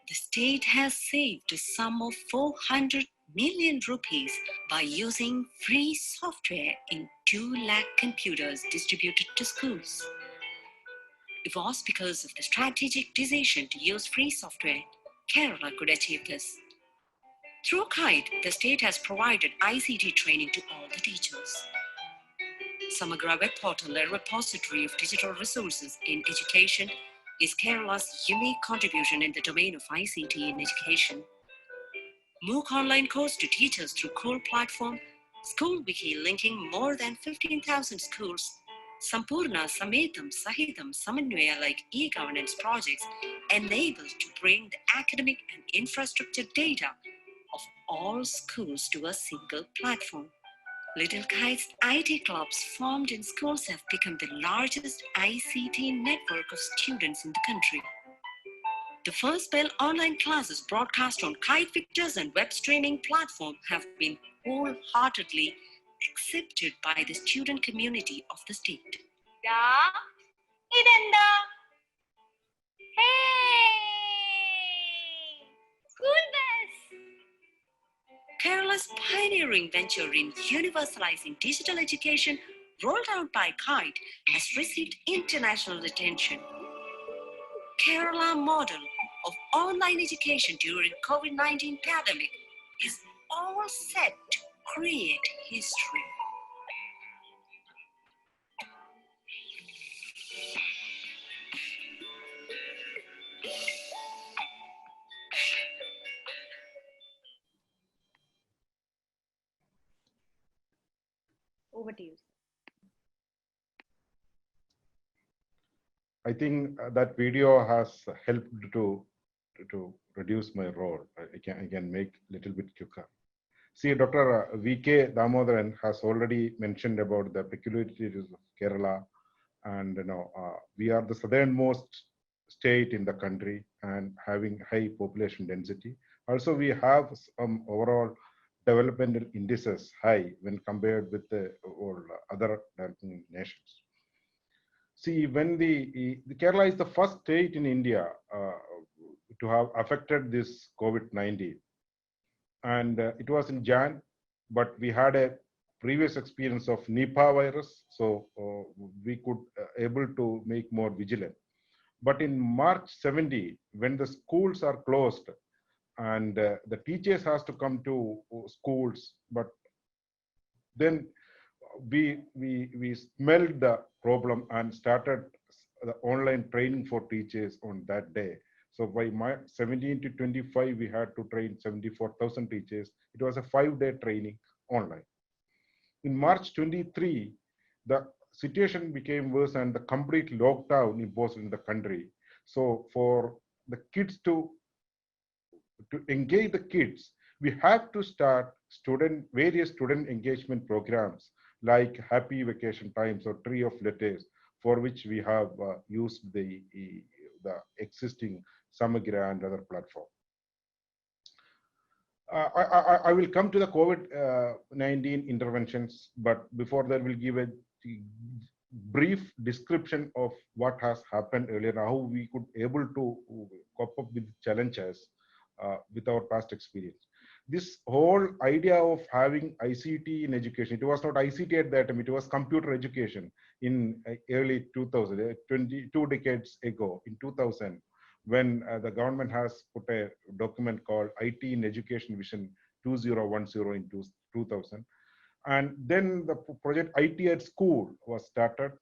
The state has saved a sum of 400 million rupees by using free software in 2 lakh computers distributed to schools. It was because of the strategic decision to use free software, Kerala could achieve this. Through KITE, the state has provided ICT training to all the teachers. Samagra Web Portal, a repository of digital resources in education, is Kerala's unique contribution in the domain of ICT in education. MOOC online course to teachers through Cool platform, School Wiki linking more than 15,000 schools, Sampurna, Sametam, Sahitam, Samanvaya like e-governance projects enabled to bring the academic and infrastructure data of all schools to a single platform. Little Kite's IT clubs formed in schools have become the largest ICT network of students in the country. The first bell online classes broadcast on KITE Victors and web streaming platform have been wholeheartedly accepted by the student community of the state. Kerala's pioneering venture in universalizing digital education, rolled out by KITE, has received international attention. Kerala model of online education during COVID-19 pandemic is all set to create history. Over to you. I think that video has helped to reduce my role. I can make a little bit quicker. See, Dr. V.K. Damodaran has already mentioned about the peculiarities of Kerala, and we are the southernmost state in the country and having high population density. Also, we have some overall developmental indices high when compared with the other developing nations. See, when the Kerala is the first state in India to have affected this COVID-19, and it was in Jan, but we had a previous experience of Nipah virus, so we could able to make more vigilant. But in March 70, when the schools are closed and the teachers has to come to schools, but then we smelled the problem and started the online training for teachers on that day. So by March 17 to 25, we had to train 74,000 teachers. It was a 5-day training online. In March 23, the situation became worse and the complete lockdown imposed in the country. So for the kids to engage the kids, we have to start various student engagement programs like Happy Vacation Times or Tree of Letters, for which we have used the existing Samagra and other platform. I will come to the COVID-19 interventions, but before that, we'll give a brief description of what has happened earlier, how we could able to cope up with challenges with our past experience. this whole idea of having ICT in education, it was not ICT at that time, it was computer education in early 2000, 22 decades ago, in 2000, when the government has put a document called IT in Education Vision 2010 in 2000. And then the project IT at School was started.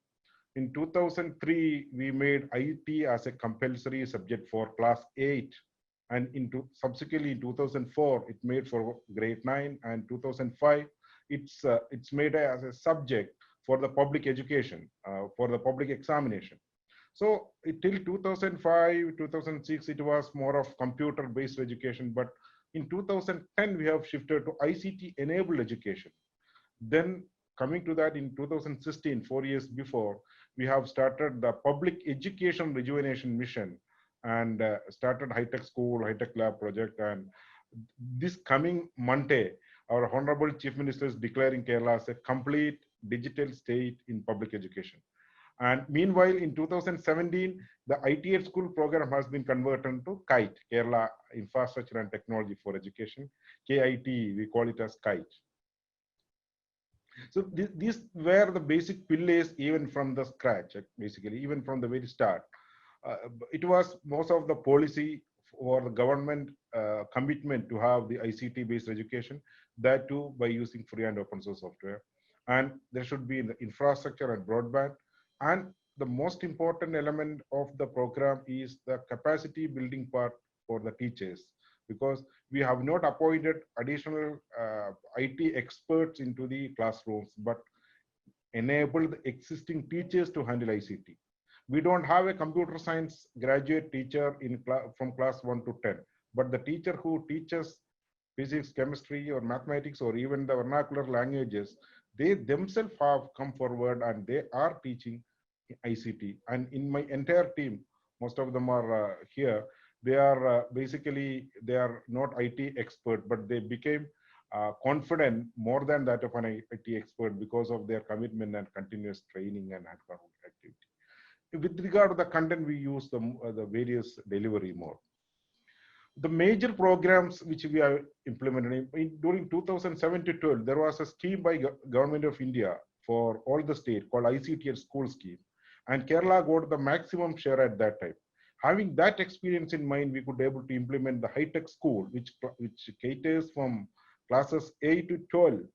In 2003, we made IT as a compulsory subject for class 8. And subsequently in 2004, it made for grade 9, and 2005, it's made as a subject for the public education, for the public examination. So till 2005, 2006, it was more of computer-based education. But in 2010, we have shifted to ICT-enabled education. Then coming to that in 2016, 4 years before, we have started the Public Education Rejuvenation Mission and started high-tech school, high-tech lab project. And this coming Monday, our Honorable Chief Minister is declaring Kerala as a complete digital state in public education. And meanwhile, in 2017, the IT at School program has been converted to KITE, Kerala Infrastructure and Technology for Education. KITE, we call it as KITE. So these were the basic pillars, even from the scratch, basically, even from the very start. It was most of the policy for the government commitment to have the ICT-based education, that too by using free and open source software. And there should be the infrastructure and broadband. And the most important element of the program is the capacity building part for the teachers, because we have not appointed additional IT experts into the classrooms, but enabled existing teachers to handle ICT. We don't have a computer science graduate teacher from class 1 to 10, but the teacher who teaches physics, chemistry, or mathematics, or even the vernacular languages, they themselves have come forward and they are teaching ICT. And in my entire team, most of them are here. They are basically, they are not IT expert, but they became confident more than that of an IT expert because of their commitment and continuous training and hands-on activity. With regard to the content, we use the various delivery mode. The major programs which we are implementing during 2007 to 12, there was a scheme by Government of India for all the state called ICT at School scheme, and Kerala got the maximum share at that time. Having that experience in mind, we could be able to implement the high-tech school, which caters from classes 8 to 12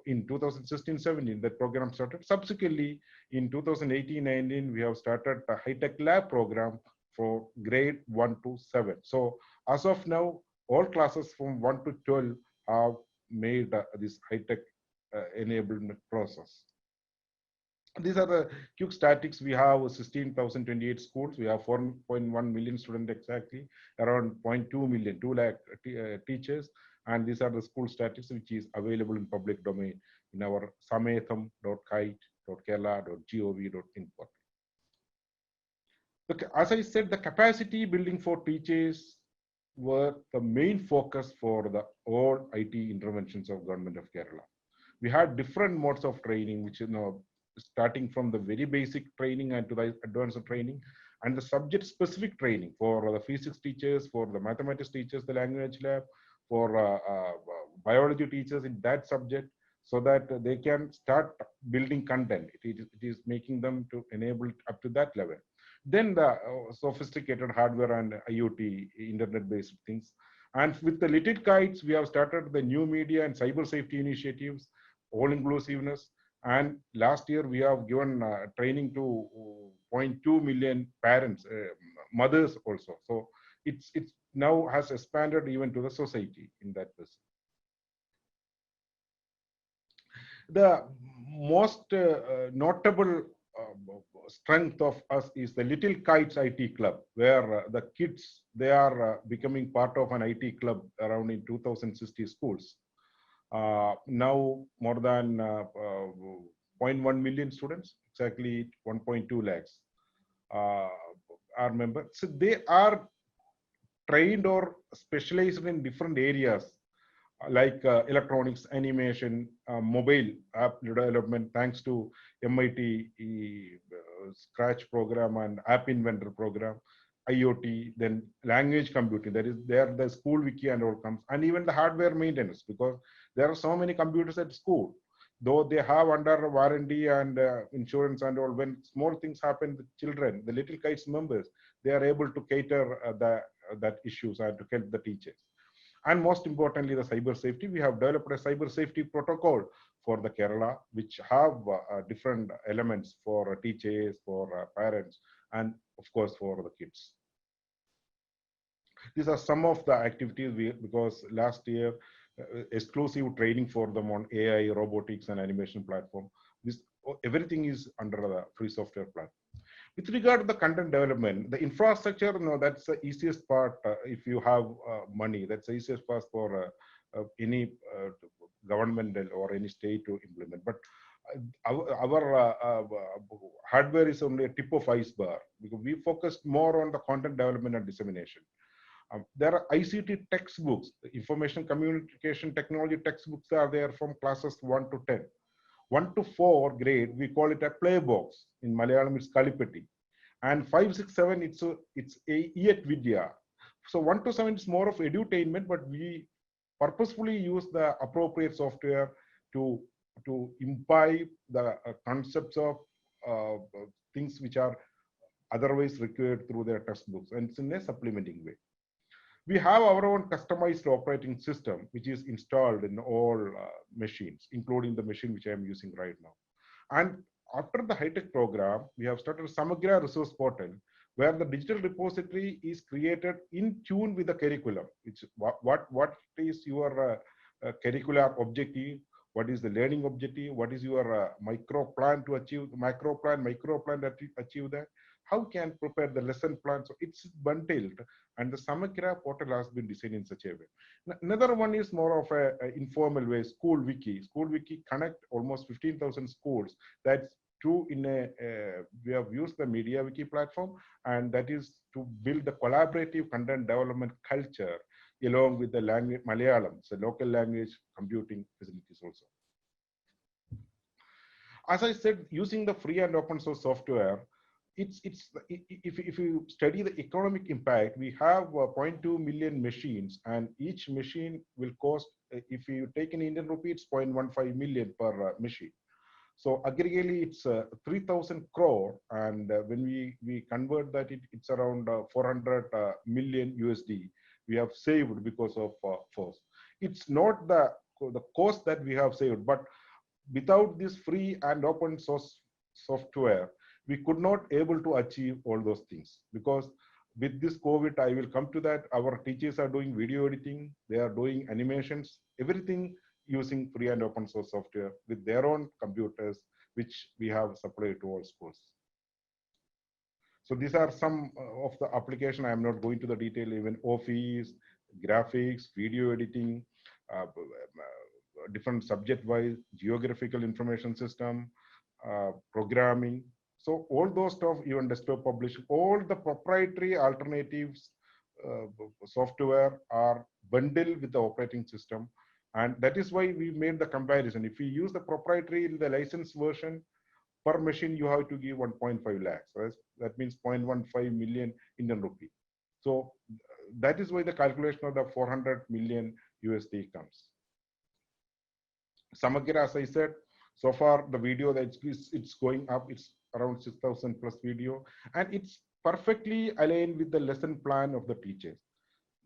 in 2016-17. That program started. Subsequently, in 2018-19, we have started the high-tech lab program for grade 1 to 7. So as of now, all classes from 1 to 12 have made this high-tech enablement process. These are the quick statistics. We have 16,028 schools. We have 4.1 million students exactly, around 0.2 million, 2 lakh teachers. And these are the school statistics which is available in public domain in our sametham.kite.kerala.gov.in portal. As I said, the capacity building for teachers were the main focus for the all IT interventions of Government of Kerala. We had different modes of training, which starting from the very basic training and to the advanced training, and the subject specific training for the physics teachers, for the mathematics teachers, the language lab, for biology teachers in that subject, so that they can start building content. It is making them to enable up to that level. Then the sophisticated hardware and IoT, internet-based things. And with the Little Kites, we have started the new media and cyber safety initiatives, all inclusiveness. And last year, we have given training to 0.2 million parents, mothers also. So it's now has expanded even to the society in that person. The most notable strength of us is the Little Kites IT Club, where the kids, they are becoming part of an IT club around in 2060 schools. Now more than 0.1 million students, exactly 1.2 lakhs are members. So they are trained or specialized in different areas like electronics, animation, mobile app development, thanks to MIT Scratch program and App Inventor program. IoT, then language computing. That is there the school wiki and all comes, and even the hardware maintenance, because there are so many computers at school. Though they have under warranty and insurance and all, when small things happen, the children, the little KITES members, they are able to cater that issues and to help the teachers. And most importantly, the cyber safety. We have developed a cyber safety protocol for the Kerala, which have different elements for teachers, for parents, and of course for the kids. These are some of the activities because last year, exclusive training for them on AI, robotics, and animation platform. Everything is under the free software platform. With regard to the content development, the infrastructure, that's the easiest part. If you have money, that's the easiest part for any governmental or any state to implement. But our hardware is only a tip of iceberg, because we focused more on the content development and dissemination. There are ICT textbooks, information communication technology textbooks are there from classes 1 to 10. 1 to 4 grade, we call it a play box. In Malayalam, it's Kalipeti. And 5, 6, 7, it's a Iyat Vidya. So 1 to 7 is more of edutainment, but we purposefully use the appropriate software to imbibe the concepts of things which are otherwise required through their textbooks, and it's in a supplementing way. We have our own customized operating system, which is installed in all machines, including the machine which I am using right now. And after the high-tech program, we have started Samagra Resource Portal, where the digital repository is created in tune with the curriculum. Which what is your curricular objective? What is the learning objective? What is your micro plan to achieve the micro plan to achieve that? How can prepare the lesson plan? So it's bundled, and the Samagra portal has been designed in such a way. Another one is more of a informal way, School Wiki. School Wiki connect almost 15,000 schools. That's true in we have used the Media Wiki platform, and that is to build the collaborative content development culture along with the language Malayalam, so local language computing facilities also. As I said, using the free and open source software, if you study the economic impact, we have 0.2 million machines, and each machine will cost, if you take in Indian rupee, it's 0.15 million per machine. So aggregately, it's 3,000 crore, and when we convert that, it's around 400 million USD. We have saved because of force. It's not the cost that we have saved, but without this free and open source software, we could not able to achieve all those things, because with this COVID, I will come to that. Our teachers are doing video editing, they are doing animations, everything using free and open source software with their own computers, which we have supplied to all schools. So these are some of the application. I am not going to the detail, even Office, graphics, video editing, different subject-wise, geographical information system, programming. So all those stuff, even desktop publishing, all the proprietary alternatives software are bundled with the operating system. And that is why we made the comparison. If we use the proprietary in the licensed version, per machine, you have to give 1.5 lakhs. Right? That means 0.15 million Indian rupee. So that is why the calculation of the 400 million USD comes. Samagra, as I said, so far the video that it's going up, it's around 6,000 plus video, and it's perfectly aligned with the lesson plan of the teachers.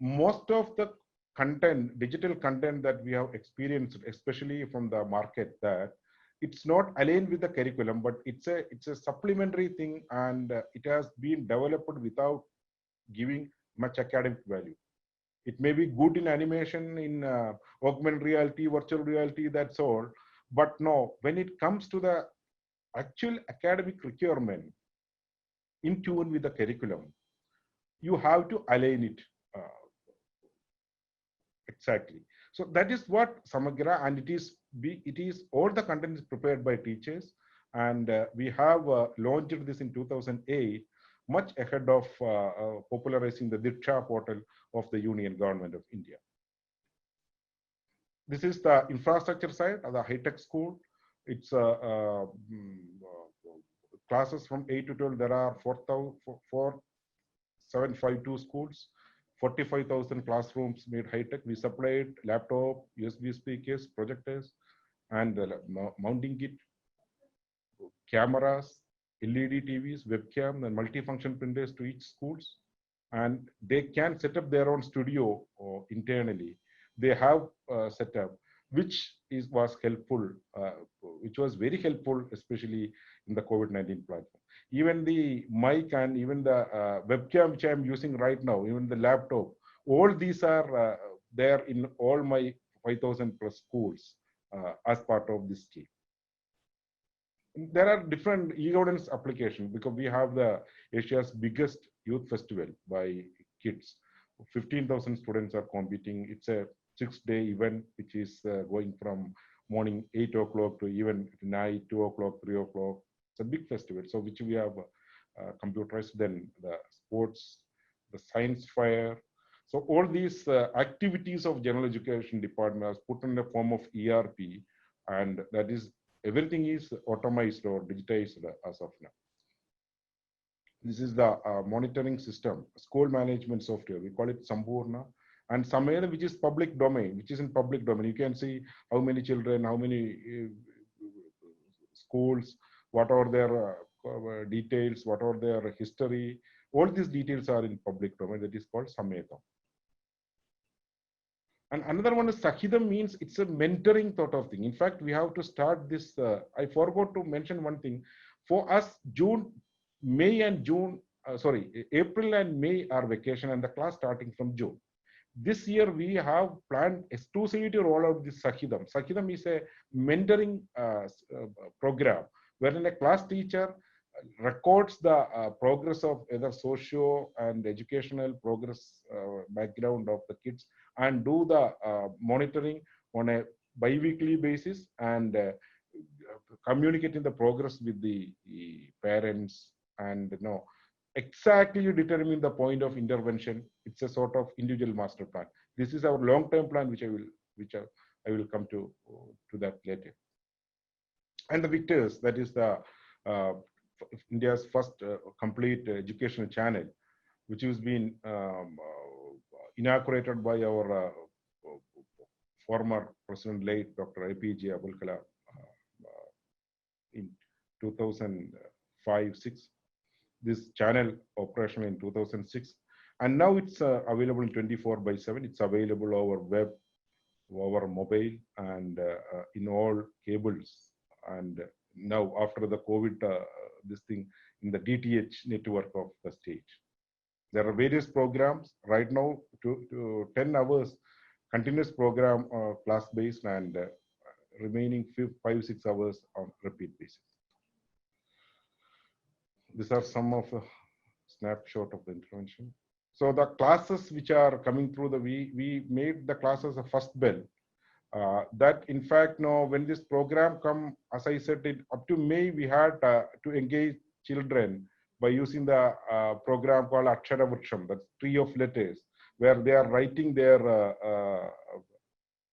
Most of the content, digital content that we have experienced, especially from the market, that it's not aligned with the curriculum, but it's a supplementary thing, and it has been developed without giving much academic value. It may be good in animation, in augmented reality, virtual reality, that's all. But no, when it comes to the actual academic requirement in tune with the curriculum, you have to align it exactly. So that is what Samagra, and it is all the content is prepared by teachers, and we have launched this in 2008, much ahead of popularizing the Diksha portal of the Union Government of India. This is the infrastructure side of the high-tech school. It's classes from 8 to 12. There are 752 schools, 45,000 classrooms made high-tech. We supplied laptop, USB speakers, projectors, and the mounting kit, cameras, LED TVs, webcam, and multifunction printers to each schools. And they can set up their own studio internally. They have set up, which was helpful, which was very helpful, especially in the COVID-19 platform. Even the mic and even the webcam which I'm using right now, even the laptop, all these are there in all my 5,000 plus schools as part of this scheme. There are different e-governance applications because we have the Asia's biggest youth festival by kids. 15,000 students are competing. It's a 6-day event, which is going from morning 8 o'clock to even night 2 o'clock, 3 o'clock. It's a big festival. So which we have computerized. Then the sports, the science fair. So all these activities of general education department are put in the form of ERP, and that is everything is automized or digitized as of now. This is the monitoring system, school management software. We call it Sampurna. And Sameda, which is public domain, which is in public domain. You can see how many children, how many schools, what are their details, what are their history. All these details are in public domain. That is called Sameda. And another one is Sahidam, means it's a mentoring sort of thing. In fact, we have to start this. I forgot to mention one thing. For us, April and May are vacation and the class starting from June. This year, we have planned exclusively to roll out this Sahidam. Sahidam is a mentoring program wherein a class teacher records the progress of either socio and educational progress background of the kids and do the monitoring on a bi-weekly basis and communicating the progress with the parents and exactly determine the point of intervention. It's a sort of individual master plan. This is our long-term plan, which I will come to that later. And the Victors, that is the India's first complete educational channel, which has been inaugurated by our former president, late Dr. APJ Abul Kalam, in 2005-6. This channel operational in 2006, and now it's available in 24/7. It's available over web, over mobile, and in all cables. And now after the COVID, this thing in the DTH network of the state. There are various programs right now to 10 hours continuous program class-based and remaining 5-6 hours on repeat basis. These are some of the snapshot of the intervention. So the classes which are coming through we made the classes a first bell. That in fact, now when this program come, as I said, up to May, we had to engage children by using the program called Akshara Vriksham, that's tree of letters, where they are writing their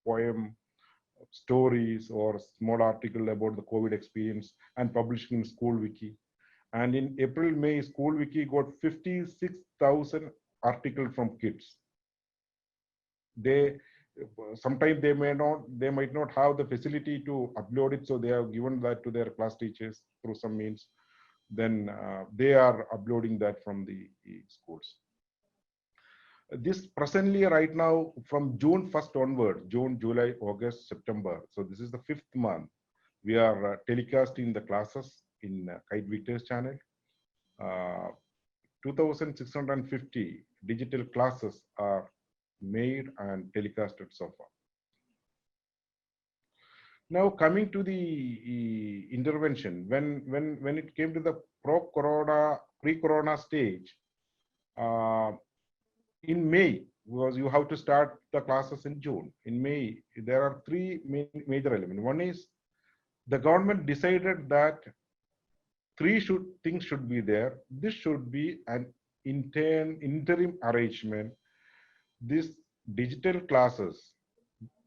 poem, stories, or small article about the COVID experience and publishing in School Wiki. And in April, May, School Wiki got 56,000 articles from kids. Sometimes they might not have the facility to upload it, so they have given that to their class teachers through some means. Then they are uploading that from the schools. This presently right now from June 1st onward, June, July, August, September. So this is the 5th month. We are telecasting the classes in KITE Victors channel. 2,650 digital classes are made and telecasted so far. Now coming to the intervention, when it came to the pre-corona stage, in May, because you have to start the classes in June. In May, there are 3 major elements. One is the government decided that 3 things should be there. This should be an interim arrangement. These digital classes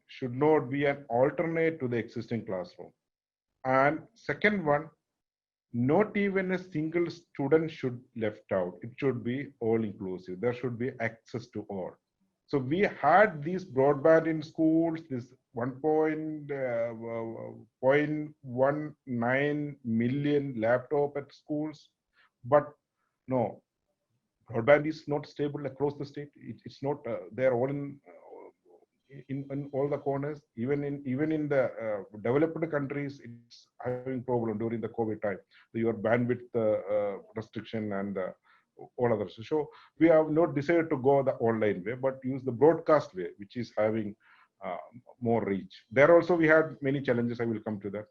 should not be an alternate to the existing classroom. And second one, not even a single student should left out. It should be all inclusive. There should be access to all. So we had this broadband in schools, this 1.19 million laptop at schools, but no, broadband is not stable across the state. It's not. They're all in all the corners. Even in the developed countries, it's having problem during the COVID time. Your bandwidth restriction and all others. So we have not decided to go the online way, but use the broadcast way, which is having uh, more reach. There also we had many challenges. I will come to that.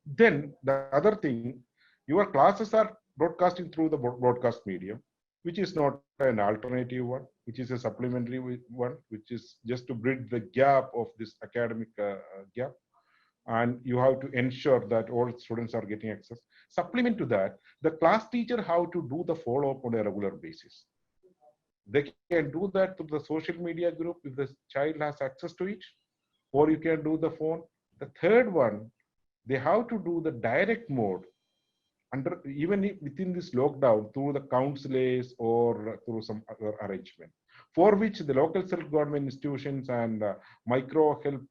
Then the other thing, your classes are broadcasting through the broadcast medium, which is not an alternative one, which is a supplementary one, which is just to bridge the gap of this academic gap. And you have to ensure that all students are getting access. Supplement to that, the class teacher have to do the follow-up on a regular basis. They can do that through the social media group if the child has access to it, or you can do the phone. The third one, they have to do the direct mode under even within this lockdown through the councils or through some other arrangement, for which the local self-government institutions and micro help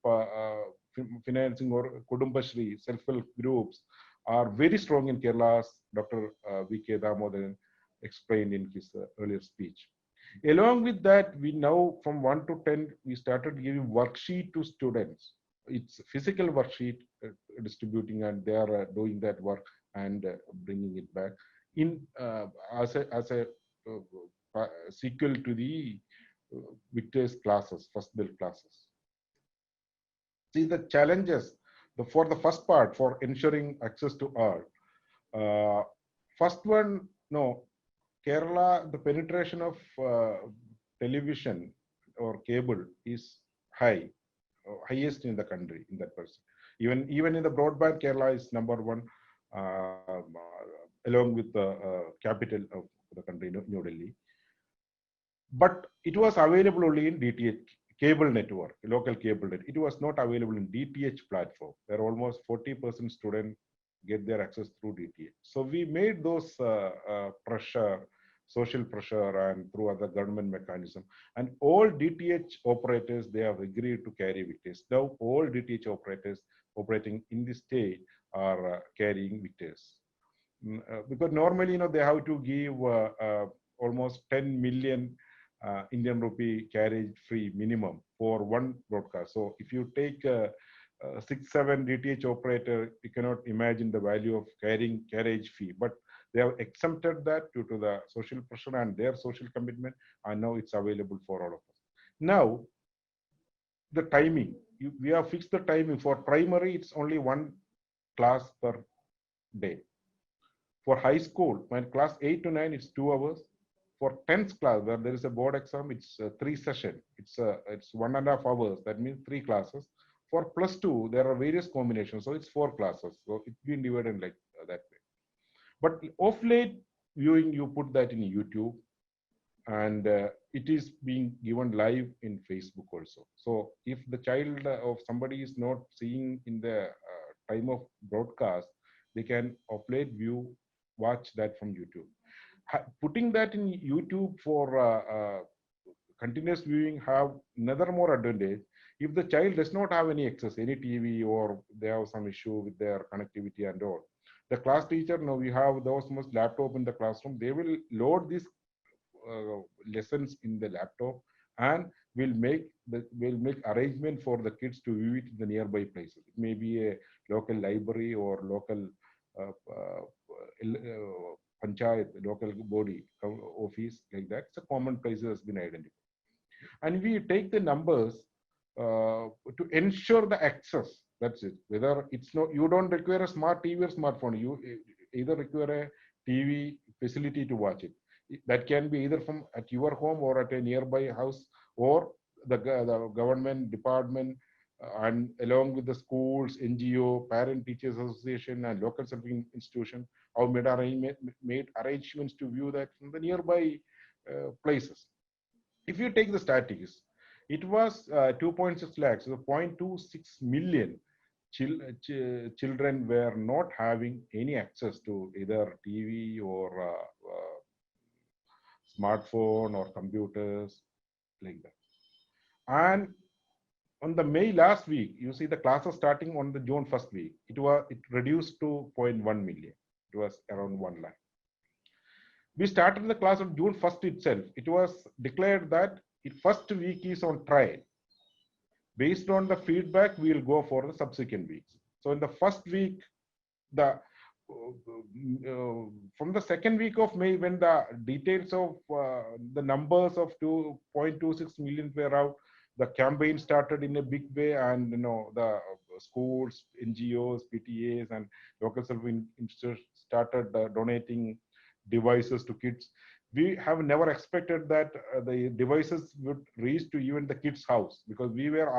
financing or Kudumbashri self-help groups are very strong in Kerala, as Dr. V.K. Damodaran explained in his earlier speech. Along with that, we now from 1 to 10, we started giving worksheet to students. It's physical worksheet distributing, and they are doing that work and bringing it back in as a sequel to the Victor's classes, first build classes. See the challenges for the first part for ensuring access to all. First one, no, Kerala, the penetration of television or cable is high, highest in the country in that person. Even in the broadband, Kerala is number one, along with the capital of the country, New Delhi. But it was available only in DTH cable network, local cable net. It was not available in DTH platform, where almost 40% students get their access through DTH. So we made those pressure, social pressure, and through other government mechanism. And all DTH operators, they have agreed to carry Victors. Now all DTH operators operating in the state are carrying Victors. Because normally, they have to give almost 10 million Indian rupee carriage free minimum for one broadcast. So if you take 6-7 DTH operator, you cannot imagine the value of carrying carriage fee. But they have exempted that due to the social pressure and their social commitment, and now it's available for all of us. Now, the timing, we have fixed the timing. For primary, it's only one class per day. For high school, when class 8 to 9, it's 2 hours. For 10th class, where there is a board exam, it's 3 sessions. It's 1.5 hours. That means 3 classes. For plus 2, there are various combinations. So it's 4 classes. So it's been divided like that way. But of late viewing, you put that in YouTube, and it is being given live in Facebook also. So if the child of somebody is not seeing in the time of broadcast, they can of late view, watch that from YouTube. Putting that in YouTube for continuous viewing have another more advantage. If the child does not have any access, any TV, or they have some issue with their connectivity and all, the class teacher, now we have those most laptop in the classroom, they will load these lessons in the laptop, and will make arrangement for the kids to view it in the nearby places. It may be a local library or local panchayat, local body, office, like that. It's a common place has been identified. And we take the numbers to ensure the access. That's it. Whether it's not, you don't require a smart TV or smartphone. You either require a TV facility to watch it. That can be either from at your home or at a nearby house, or the government department and along with the schools, NGO, Parent Teachers Association, and local serving institution have made arrangements to view that from the nearby places. If you take the statistics, it was 2.6 lakhs, so 0.26 million children were not having any access to either TV or smartphone or computers like that. And on the May last week, you see the classes starting on the June first week. It reduced to 0.1 million. It was around 1 lakh. We started the class on June 1st itself. It was declared that the first week is on trial. Based on the feedback, we will go for the subsequent weeks. So in the first week, from the second week of May, when the details of the numbers of 2.26 million were out, the campaign started in a big way, and the schools, NGOs, PTAs, and local self-institutions started donating devices to kids. We have never expected that the devices would reach to even the kids' house, because we were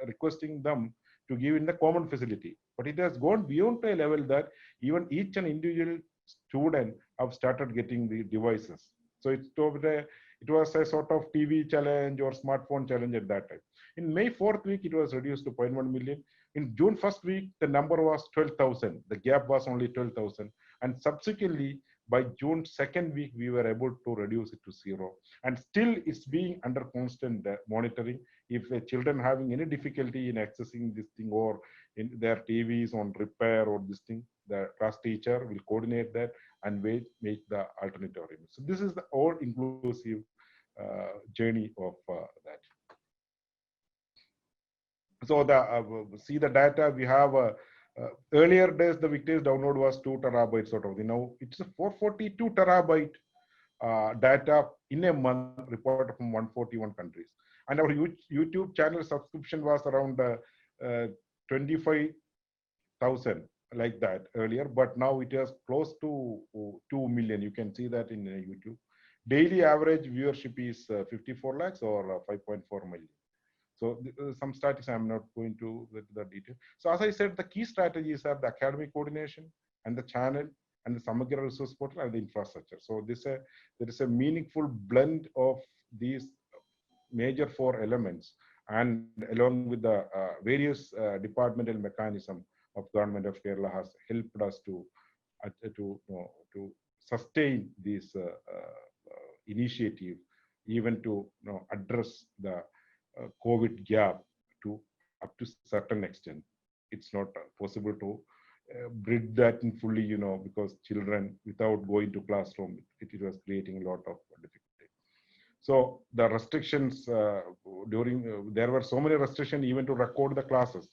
requesting them to give in the common facility. But it has gone beyond a level that even each and individual student have started getting the devices. So it was a sort of TV challenge or smartphone challenge at that time. In May 4th week, it was reduced to 0.1 million. In June 1st week, the number was 12,000. The gap was only 12,000. And subsequently, by June 2nd week, we were able to reduce it to 0. And still, it's being under constant monitoring. If the children having any difficulty in accessing this thing, or in their TVs on repair or this thing, the class teacher will coordinate that and make the alternative arrangements. So this is the all-inclusive journey of that. So see the data we have. Earlier days, the weekdays download was 2 terabytes sort of. Now it's a 442 terabyte data in a month reported from 141 countries. And our YouTube channel subscription was around 25,000 like that earlier, but now it is close to 2 million. You can see that in YouTube. Daily average viewership is 54 lakhs or 5.4 million. So some statistics I'm not going to the detail. So as I said, the key strategies are the academic coordination and the channel and the Samagra resource portal and the infrastructure. So there is a meaningful blend of these major 4 elements, and along with the various departmental mechanism of Government of Kerala has helped us to sustain this initiative, even to address the COVID gap to up to certain extent. It's not possible to bridge that in fully, because children without going to classroom, it was creating a lot of difficulty. So the restrictions there were so many restrictions even to record the classes.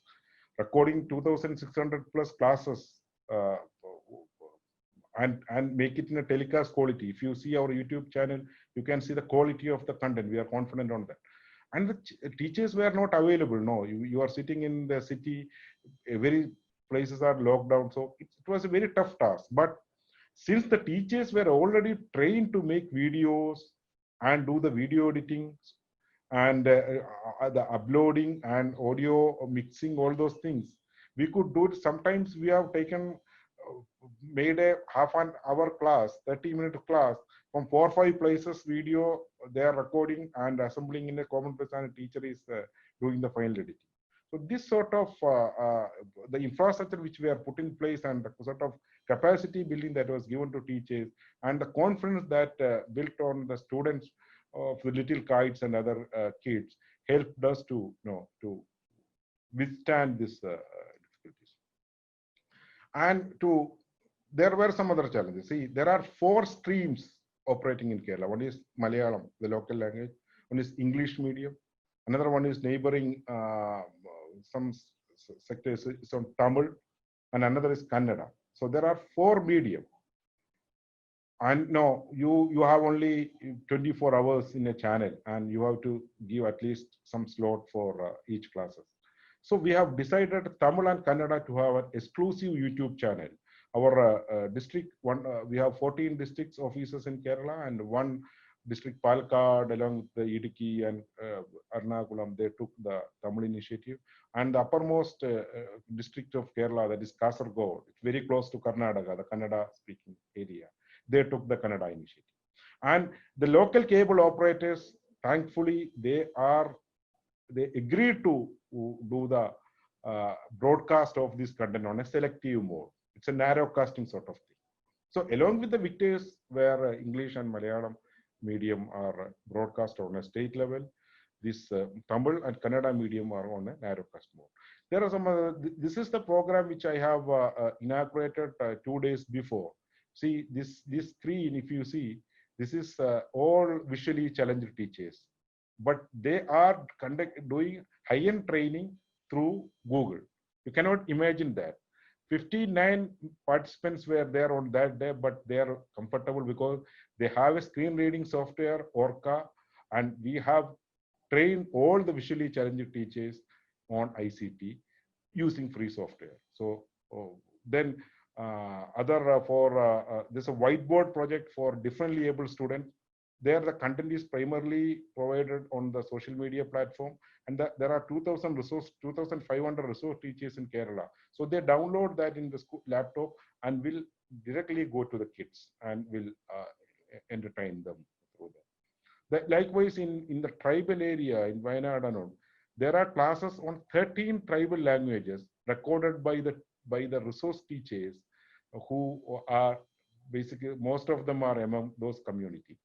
Recording 2,600 plus classes and make it in a telecast quality. If you see our YouTube channel, you can see the quality of the content. We are confident on that. And the teachers were not available. No, you are sitting in the city, very places are locked down. So it was a very tough task. But since the teachers were already trained to make videos and do the video editing and the uploading and audio mixing, all those things, we could do it. Sometimes we have made a half an hour class, 30-minute class from 4 or 5 places video, they are recording and assembling in a common place, and the teacher is doing the final editing. So this sort of the infrastructure which we are put in place and the sort of capacity building that was given to teachers and the confidence that built on the students of the little kites and other kids helped us to withstand this difficulties. And there were some other challenges. See, there are 4 streams operating in Kerala. One is Malayalam, the local language. One is English medium. Another one is neighboring some sectors is on Tamil, and another is Kannada. So there are 4 medium. And no, you have only 24 hours in a channel, and you have to give at least some slot for each classes. So we have decided Tamil and Kannada to have an exclusive YouTube channel. Our district, we have 14 districts offices in Kerala and 1 district Palakkad, along with the Idukki and Ernakulam, they took the Tamil initiative. And the uppermost district of Kerala, that is Kasaragod, it's very close to Karnataka, the Kannada speaking area. They took the Kannada initiative. And the local cable operators, thankfully, they agreed to do the broadcast of this content on a selective mode. It's a narrow casting sort of thing. So along with the victors where English and Malayalam medium are broadcast on a state level, this Tamil and Kannada medium are on a narrowcast mode. There are some, this is the program which I have inaugurated 2 days before. See, this screen, if you see, this is all visually challenged teachers, but they are doing high-end training through Google. You cannot imagine that. 59 participants were there on that day, but they are comfortable because they have a screen reading software, Orca, and we have trained all the visually challenged teachers on ICT using free software. So then there's a whiteboard project for differently able students. There the content is primarily provided on the social media platform, and there are 2,500 resource teachers in Kerala. So they download that in the school laptop and will directly go to the kids and will entertain them through that. Likewise, in the tribal area in Wayanad, there are classes on 13 tribal languages recorded by the resource teachers who are basically, most of them are among those community.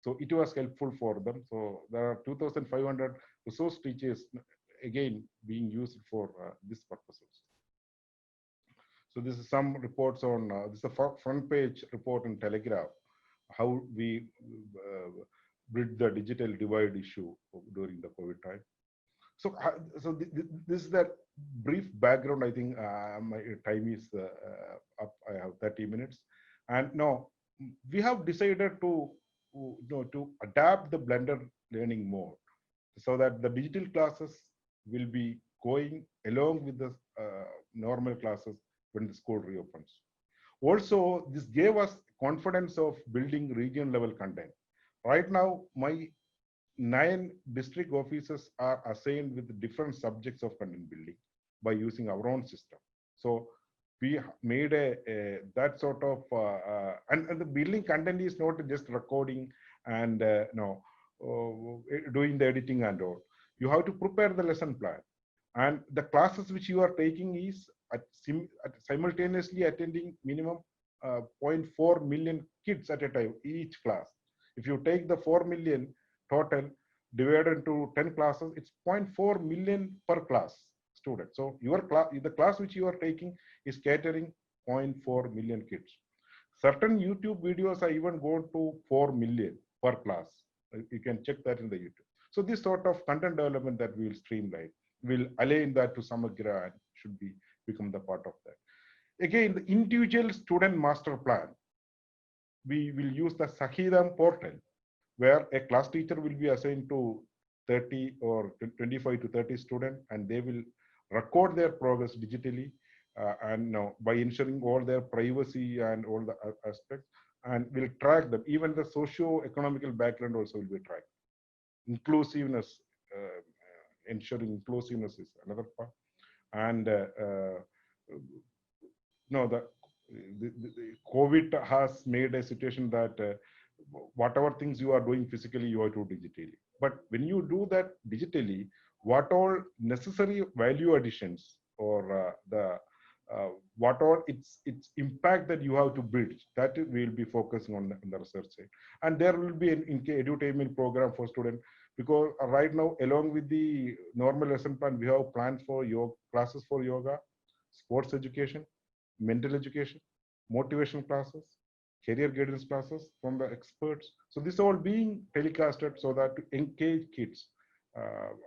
So it was helpful for them. So there are 2,500 resource teachers again being used for this purposes. So this is some reports on, this is a front page report in Telegraph, how we bridge the digital divide issue during the COVID time. So, this is the brief background. I think my time is up. I have 30 minutes. And now we have decided to adapt the blended learning mode so that the digital classes will be going along with the normal classes when the school reopens. Also, this gave us confidence of building region level content. Right now, my 9 district offices are assigned with different subjects of content building by using our own system. So we made that sort of, and the building content is not just recording and doing the editing and all. You have to prepare the lesson plan. And the classes which you are taking is simultaneously attending minimum 0.4 million kids at a time, each class. If you take the 4 million total divided into 10 classes, it's 0.4 million per class student. So your class, the class which you are taking is catering 0.4 million kids. Certain YouTube videos are even going to 4 million per class. You can check that in the YouTube. So this sort of content development that we will streamline, will align that to Samagra and should become the part of that. Again, the individual student master plan. We will use the Sahidam portal, where a class teacher will be assigned to 30 or 25 to 30 students, and they will record their progress digitally and by ensuring all their privacy and all the aspects, and will track them. Even the socio-economical background also will be tracked. Inclusiveness, ensuring inclusiveness is another part. And the COVID has made a situation that whatever things you are doing physically, you are to digitally. But when you do that digitally, what all necessary value additions or what all its impact that you have to build, that we will be focusing on the research side. And there will be an edutainment program for students, because right now, along with the normal lesson plan, we have plans for yoga, classes for yoga, sports education, mental education, motivational classes, career guidance classes from the experts. So this all being telecasted so that to engage kids,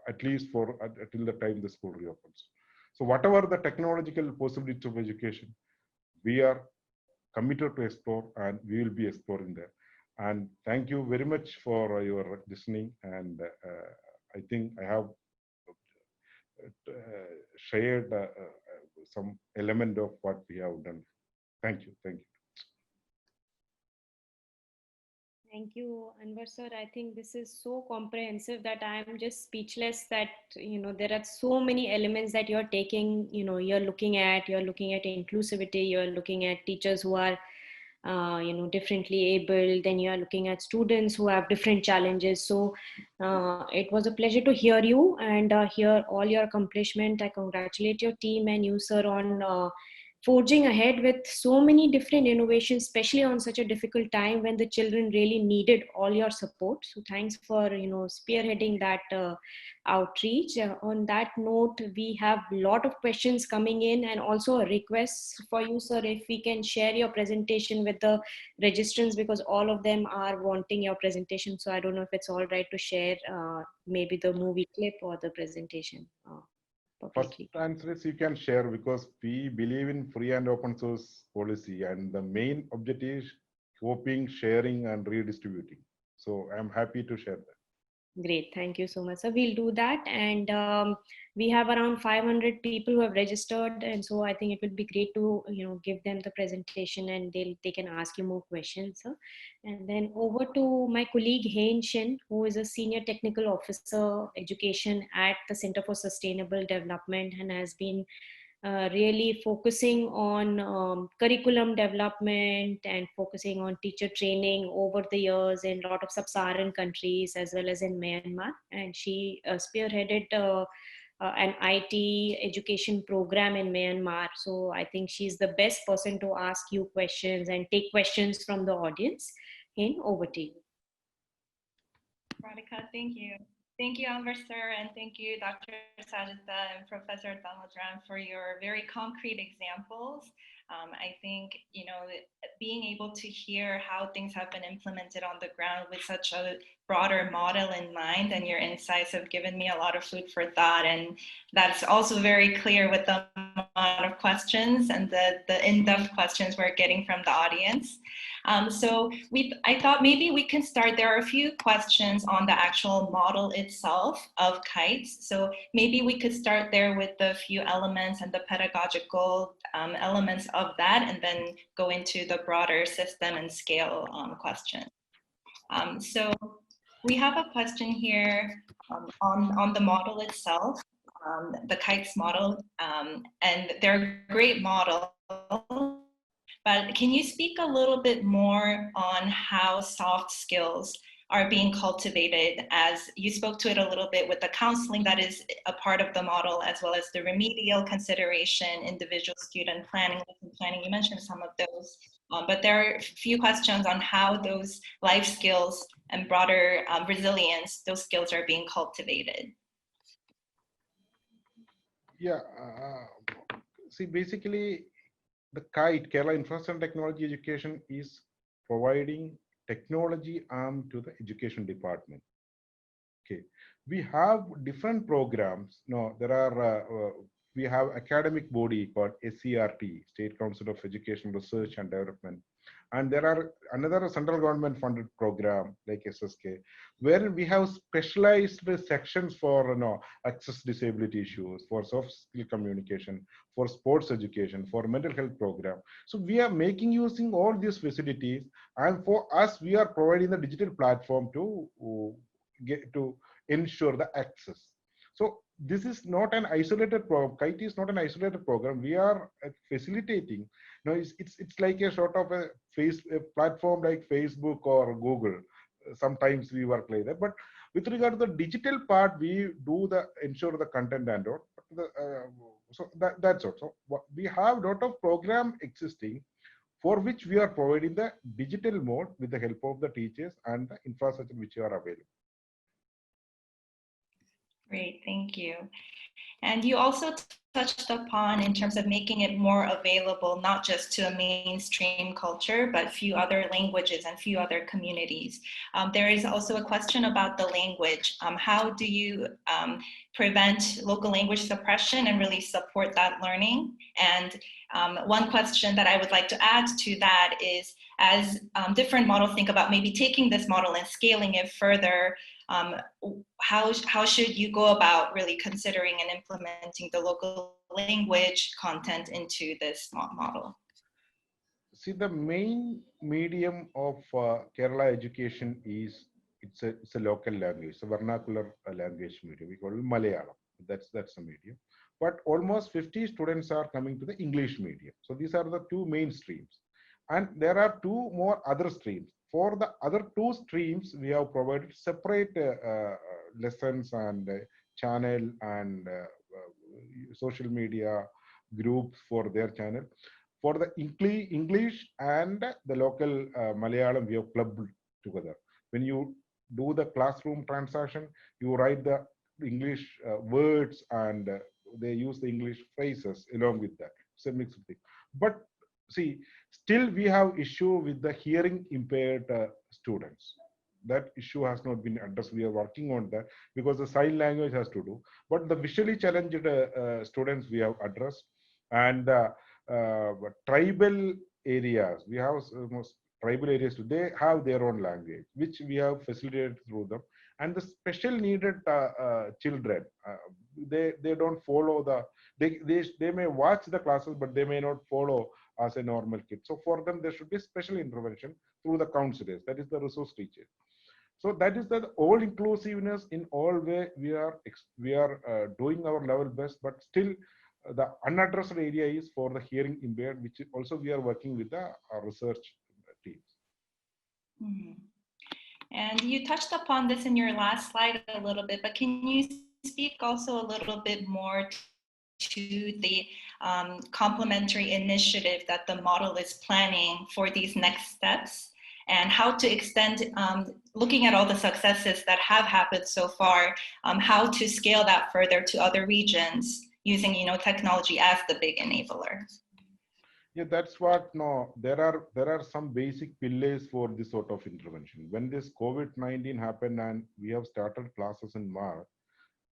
at least for till the time the school reopens. So whatever the technological possibilities of education, we are committed to explore, and we will be exploring that. And thank you very much for your listening. And I think I have shared some element of what we have done. Thank you. Thank you. Thank you, Anwar sir. I think this is so comprehensive that I am just speechless that, there are so many elements that you're taking, you're looking at inclusivity, you're looking at teachers who are differently abled. Then you are looking at students who have different challenges. So it was a pleasure to hear you and hear all your accomplishment. I congratulate your team and you, sir, on forging ahead with so many different innovations, especially on such a difficult time when the children really needed all your support. So thanks for spearheading that outreach. On that note, we have a lot of questions coming in and also a request for you, sir, if we can share your presentation with the registrants, because all of them are wanting your presentation. So I don't know if it's all right to share maybe the movie clip or the presentation First publicly. answer is you can share because we believe in free and open source policy, and the main objective is copying, sharing, and redistributing. So I'm happy to share that. Great, thank you so much. So we'll do that, and we have around 500 people who have registered, and so I think it would be great to give them the presentation, and they can ask you more questions. Sir. And then over to my colleague Hein Shin, who is a senior technical officer education at the Center for Sustainable Development, and has been really focusing on curriculum development and focusing on teacher training over the years in a lot of sub-Saharan countries as well as in Myanmar. And she spearheaded an IT education program in Myanmar. So I think she's the best person to ask you questions and take questions from the audience. Hin, over to you. Radhika, thank you. Thank you, Anwar sir, and thank you, Dr. Sajida and Professor Dhamodran for your very concrete examples. I think, being able to hear how things have been implemented on the ground with such a broader model in mind, and your insights have given me a lot of food for thought. And that's also very clear with the amount of questions and the in-depth questions we're getting from the audience. So I thought maybe we can start. There are a few questions on the actual model itself of KITES. So maybe we could start there with the few elements and the pedagogical elements of that, and then go into the broader system and scale question. So we have a question here on the model itself, the KITES model, and they're a great model. But can you speak a little bit more on how soft skills are being cultivated, as you spoke to it a little bit with the counseling that is a part of the model, as well as the remedial consideration, individual student planning, lesson planning, you mentioned some of those. But there are a few questions on how those life skills and broader resilience, those skills are being cultivated. Yeah, see, basically, the KITE, Kerala Infrastructure and Technology Education, is providing technology arm to the education department. Okay, we have different programs. No, there are we have academic body called SCRT, State Council of Education Research and Development, and there are another central government funded program like SSK, where we have specialized sections for access disability issues, for soft skill communication, for sports education, for mental health program. So we are making using all these facilities, and for us, we are providing the digital platform to ensure the access. So this is not an isolated program. KITE is not an isolated program. We are facilitating. It's like a sort of a platform like Facebook or Google. Sometimes we work like that. But with regard to the digital part, we do ensure the content and all. So that's all. So we have a lot of program existing for which we are providing the digital mode with the help of the teachers and the infrastructure which are available. Great, thank you. And you also touched upon in terms of making it more available, not just to a mainstream culture, but few other languages and few other communities. There is also a question about the language. How do you prevent local language suppression and really support that learning? And one question that I would like to add to that is, as different models think about maybe taking this model and scaling it further, how should you go about really considering and implementing the local language content into this model? See, the main medium of Kerala education is it's a local language, it's a vernacular language medium. We call it Malayalam. That's the medium. But almost 50 students are coming to the English medium. So these are the two main streams. And there are two more other streams. For the other two streams, we have provided separate lessons and channel and social media groups for their channel. For the English and the local Malayalam, we have clubbed together. When you do the classroom transaction, you write the English words and they use the English phrases along with that. It's a mix of things. But see, still we have issue with the hearing impaired students. That issue has not been addressed. We are working on that because the sign language has to do. But the visually challenged students we have addressed, and tribal areas, we have most tribal areas too, they have their own language, which we have facilitated through them. And the special needed children, they don't follow the, they may watch the classes, but they may not follow as a normal kid. So for them, there should be special intervention through the counselors, that is the resource teachers. So that is the all inclusiveness in all way. We are doing our level best, but still the unaddressed area is for the hearing impaired, which also we are working with the research teams. Mm-hmm. And you touched upon this in your last slide a little bit, but can you speak also a little bit more to the complementary initiative that the model is planning for these next steps, and how to extend, looking at all the successes that have happened so far, how to scale that further to other regions using, technology as the big enabler? Yeah, that's what. No, there are some basic pillars for this sort of intervention. When this COVID-19 happened and we have started classes in March,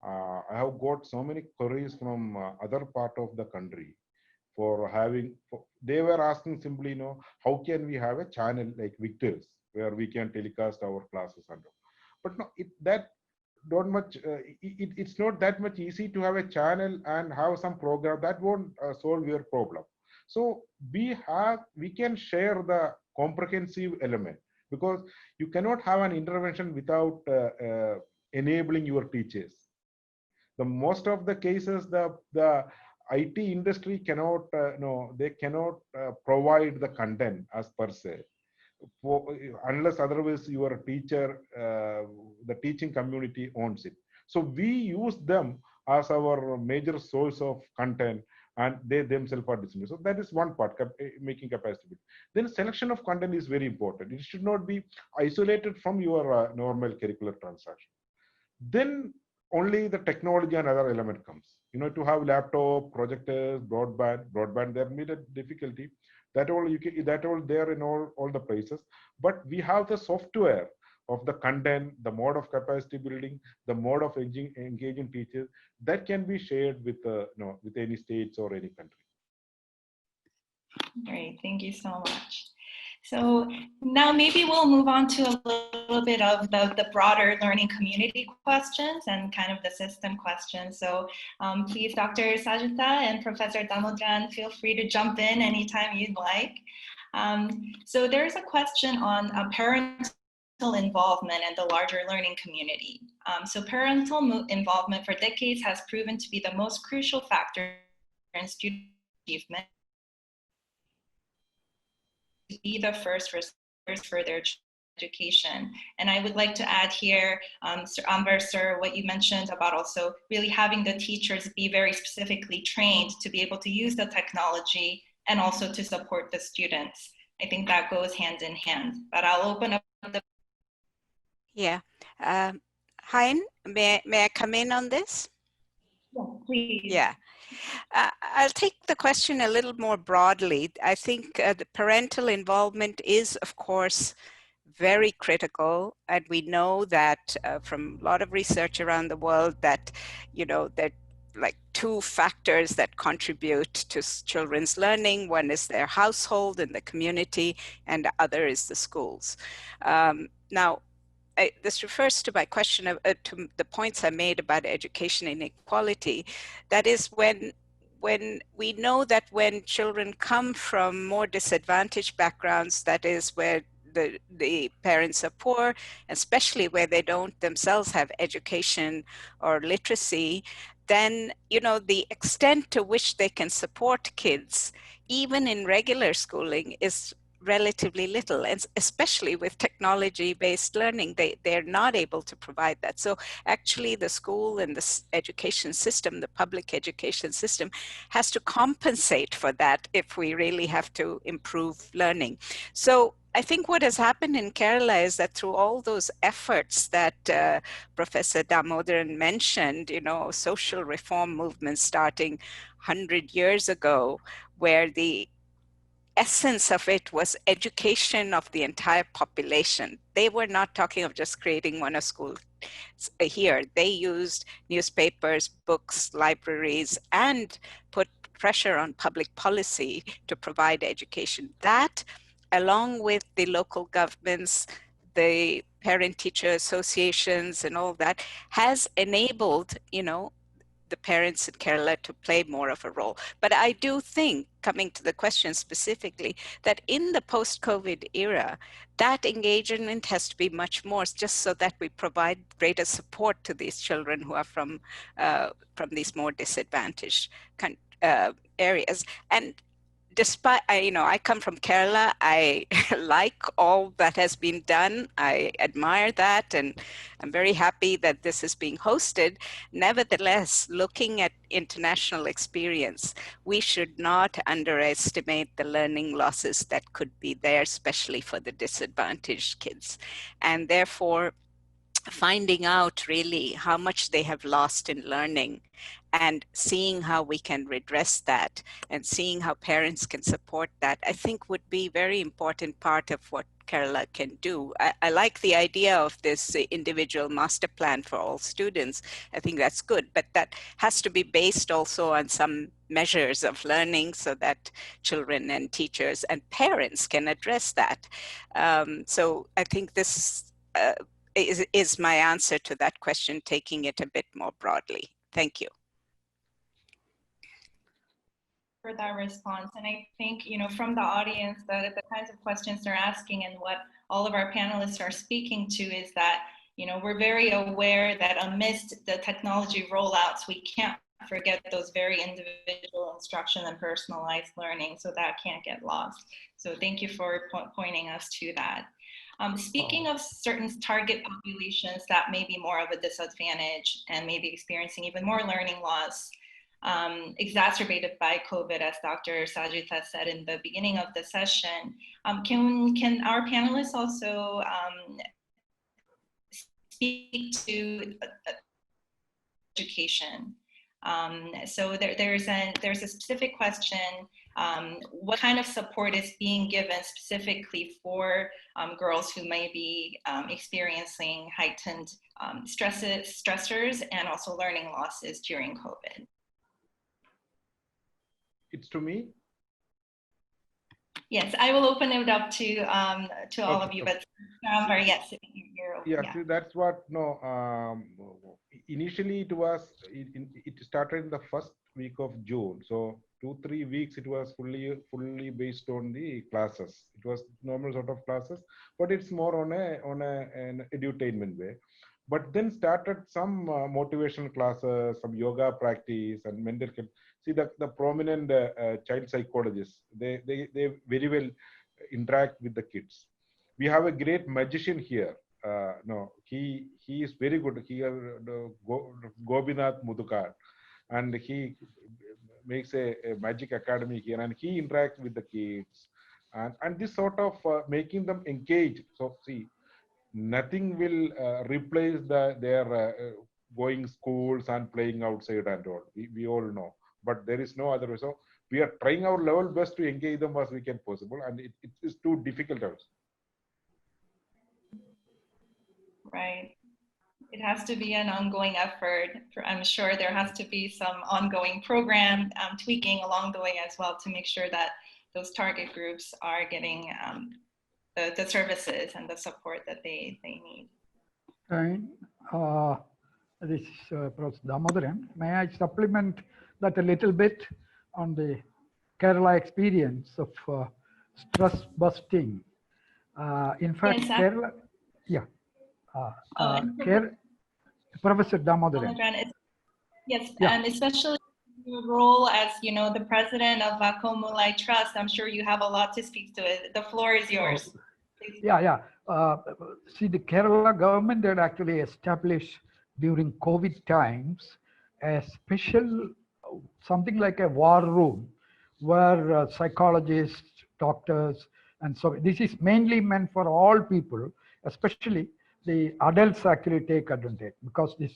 I have got so many queries from other part of the country for having. They were asking simply, how can we have a channel like Victor's where we can telecast our classes and all. But no, it's not that much easy to have a channel and have some program that won't solve your problem. So we can share the comprehensive element, because you cannot have an intervention without enabling your teachers. The most of the cases, the IT industry cannot they cannot provide the content as per se, unless otherwise your teacher, the teaching community owns it. So we use them as our major source of content, and they themselves are dismissed. So that is one part, making capacity. Then selection of content is very important. It should not be isolated from your normal curricular transaction. Then only the technology and other element comes. To have laptop, projectors, broadband, there may be a difficulty. That all there in all the places. But we have the software of the content, the mode of capacity building, the mode of engaging teachers that can be shared with with any states or any country. Great, thank you so much. So now maybe we'll move on to a little bit of the broader learning community questions and kind of the system questions. So please, Dr. Sajita and Professor Damodran, feel free to jump in anytime you'd like. So there's a question on parental involvement in the larger learning community. So parental involvement for decades has proven to be the most crucial factor in student achievement, to be the first responders for their education. And I would like to add here, Anwar, sir, what you mentioned about also really having the teachers be very specifically trained to be able to use the technology and also to support the students. I think that goes hand in hand, but I'll open up the... Yeah. Hein, may I come in on this? Yeah, please. Yeah. I'll take the question a little more broadly. I think the parental involvement is, of course, very critical. And we know that from a lot of research around the world that, that like two factors that contribute to children's learning. One is their household and the community, and the other is the schools. Now, this refers to my question to the points I made about education inequality. That is when we know that when children come from more disadvantaged backgrounds, that is where the parents are poor, especially where they don't themselves have education or literacy, then, the extent to which they can support kids, even in regular schooling, is relatively little, and especially with technology-based learning, they're not able to provide that. So actually the school and the education system, the public education system, has to compensate for that if we really have to improve learning. So I think what has happened in Kerala is that through all those efforts that Professor Damodaran mentioned, you know, social reform movements starting 100 years ago, where the essence of it was education of the entire population. They were not talking of just creating one school here. They used newspapers, books, libraries, and put pressure on public policy to provide education. That, along with the local governments, the parent-teacher associations and all that, has enabled, you know, the parents in Kerala to play more of a role. But I do think, coming to the question specifically, that in the post-COVID era, that engagement has to be much more, just so that we provide greater support to these children who are from these more disadvantaged areas. And despite, I come from Kerala, I like all that has been done. I admire that, and I'm very happy that this is being hosted. Nevertheless, looking at international experience, we should not underestimate the learning losses that could be there, especially for the disadvantaged kids. And therefore, finding out really how much they have lost in learning and seeing how we can redress that and seeing how parents can support that, I think would be a very important part of what Kerala can do. I like the idea of this individual master plan for all students. I think that's good, but that has to be based also on some measures of learning so that children and teachers and parents can address that. So I think this is my answer to that question, taking it a bit more broadly. Thank you. For that response. And I think, from the audience, the kinds of questions they're asking and what all of our panelists are speaking to is that, we're very aware that amidst the technology rollouts, we can't forget those very individual instruction and personalized learning, so that can't get lost. So thank you for pointing us to that. Speaking of certain target populations that may be more of a disadvantage and maybe experiencing even more learning loss, exacerbated by COVID, as Dr. Sajid has said in the beginning of the session, can our panelists also speak to education? So there's a specific question. What kind of support is being given specifically for girls who may be experiencing heightened stressors and also learning losses during COVID? It's to me? Yes, I will open it up to all of you, but yes, yeah. See, that's what, initially it started in the first week of June. So 2-3 weeks, it was fully based on the classes. It was normal sort of classes, but it's more on an edutainment way. But then started some motivational classes, some yoga practice and mental health. See, the prominent child psychologists, they very well interact with the kids. We have a great magician here. He is very good. He is Gobinath Mudukar, and he makes a magic academy here, and he interacts with the kids, and this sort of making them engage. So see, nothing will replace their going schools and playing outside and all. We all know, but there is no other way. So we are trying our level best to engage them as we can possible, and it is too difficult also. Right. It has to be an ongoing effort. I'm sure there has to be some ongoing program tweaking along the way as well to make sure that those target groups are getting the services and the support that they need. And this Professor Damodaran, may I supplement that a little bit on the Kerala experience of stress busting? In fact, yes, Kerala, yeah. Professor Damodaran. Yes, yeah. and especially your role as, you know, the president of Komulai Trust, I'm sure you have a lot to speak to it. The floor is yours. Yeah. See, the Kerala government had actually established during COVID times a special, something like a war room where psychologists, doctors, and so this is mainly meant for all people, especially the adults actually take advantage, because this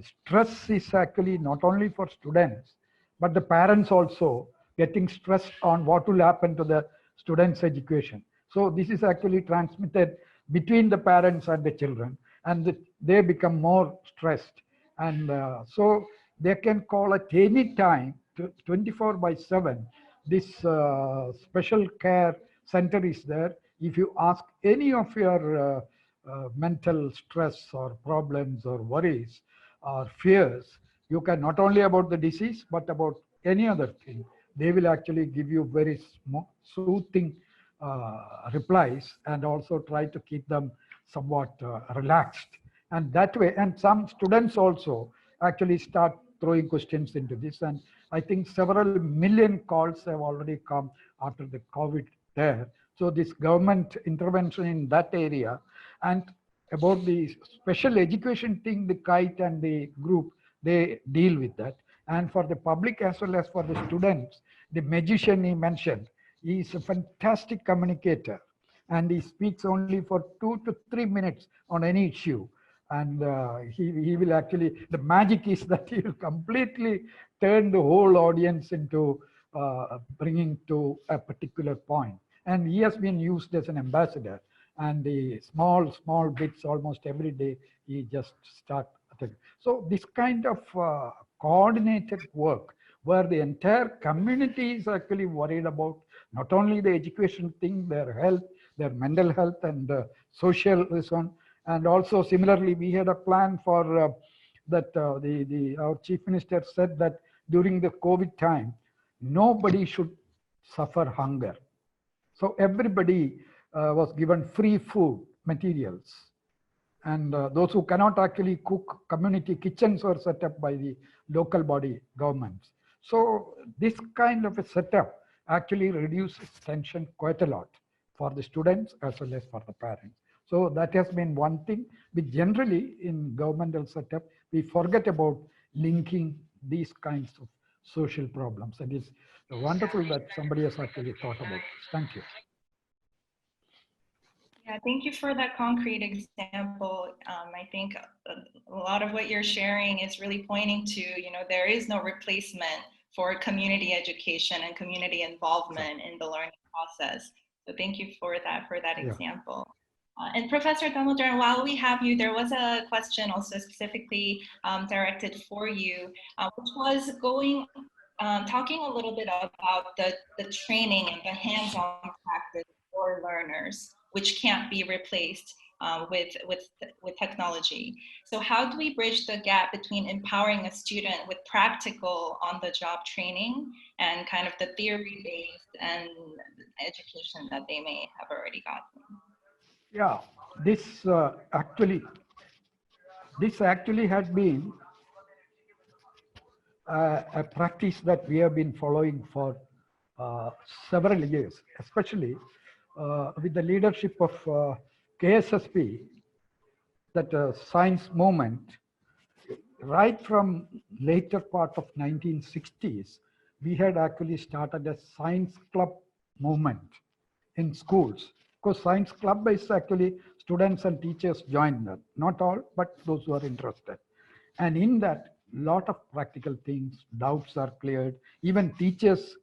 stress is actually not only for students, but the parents also getting stressed on what will happen to the students' education. So this is actually transmitted between the parents and the children, and they become more stressed. And so they can call at any time, 24/7. This special care center is there. If you ask any of your mental stress or problems or worries or fears, you can not only about the disease, but about any other thing. They will actually give you very soothing replies, and also try to keep them somewhat relaxed. And that way, and some students also actually start throwing questions into this. And I think several million calls have already come after the COVID there. So this government intervention in that area. And about the special education thing, the KITE and the group, they deal with that. And for the public as well as for the students, the magician he mentioned, he is a fantastic communicator, and he speaks only for 2 to 3 minutes on any issue. And he will actually, the magic is that he will completely turn the whole audience into bringing to a particular point. And he has been used as an ambassador, and the small bits almost every day, he just start. So this kind of coordinated work where the entire community is actually worried about not only the education thing, their health, their mental health, and social reason. And also similarly, we had a plan for that our chief minister said that during the COVID time, nobody should suffer hunger. So everybody was given free food materials. And those who cannot actually cook, community kitchens were set up by the local body governments. So this kind of a setup actually reduces tension quite a lot for the students as well as for the parents. So that has been one thing. We generally in governmental setup, we forget about linking these kinds of social problems. And it's wonderful that somebody has actually thought about this. Thank you. Yeah, thank you for that concrete example. I think a lot of what you're sharing is really pointing to, you know, there is no replacement for community education and community involvement in the learning process. So thank you for that example. And Professor Damodaran, while we have you, there was a question also specifically directed for you, which was talking a little bit about the training and the hands-on practice for learners, which can't be replaced with technology. So how do we bridge the gap between empowering a student with practical on-the-job training and kind of the theory-based and education that they may have already gotten? Yeah, this actually had been a practice that we have been following for several years, especially with the leadership of KSSP, that science movement. Right from later part of 1960s, we had actually started a science club movement in schools. Because science club is actually students and teachers join that. Not all, but those who are interested. And in that, lot of practical things, doubts are cleared, even teachers.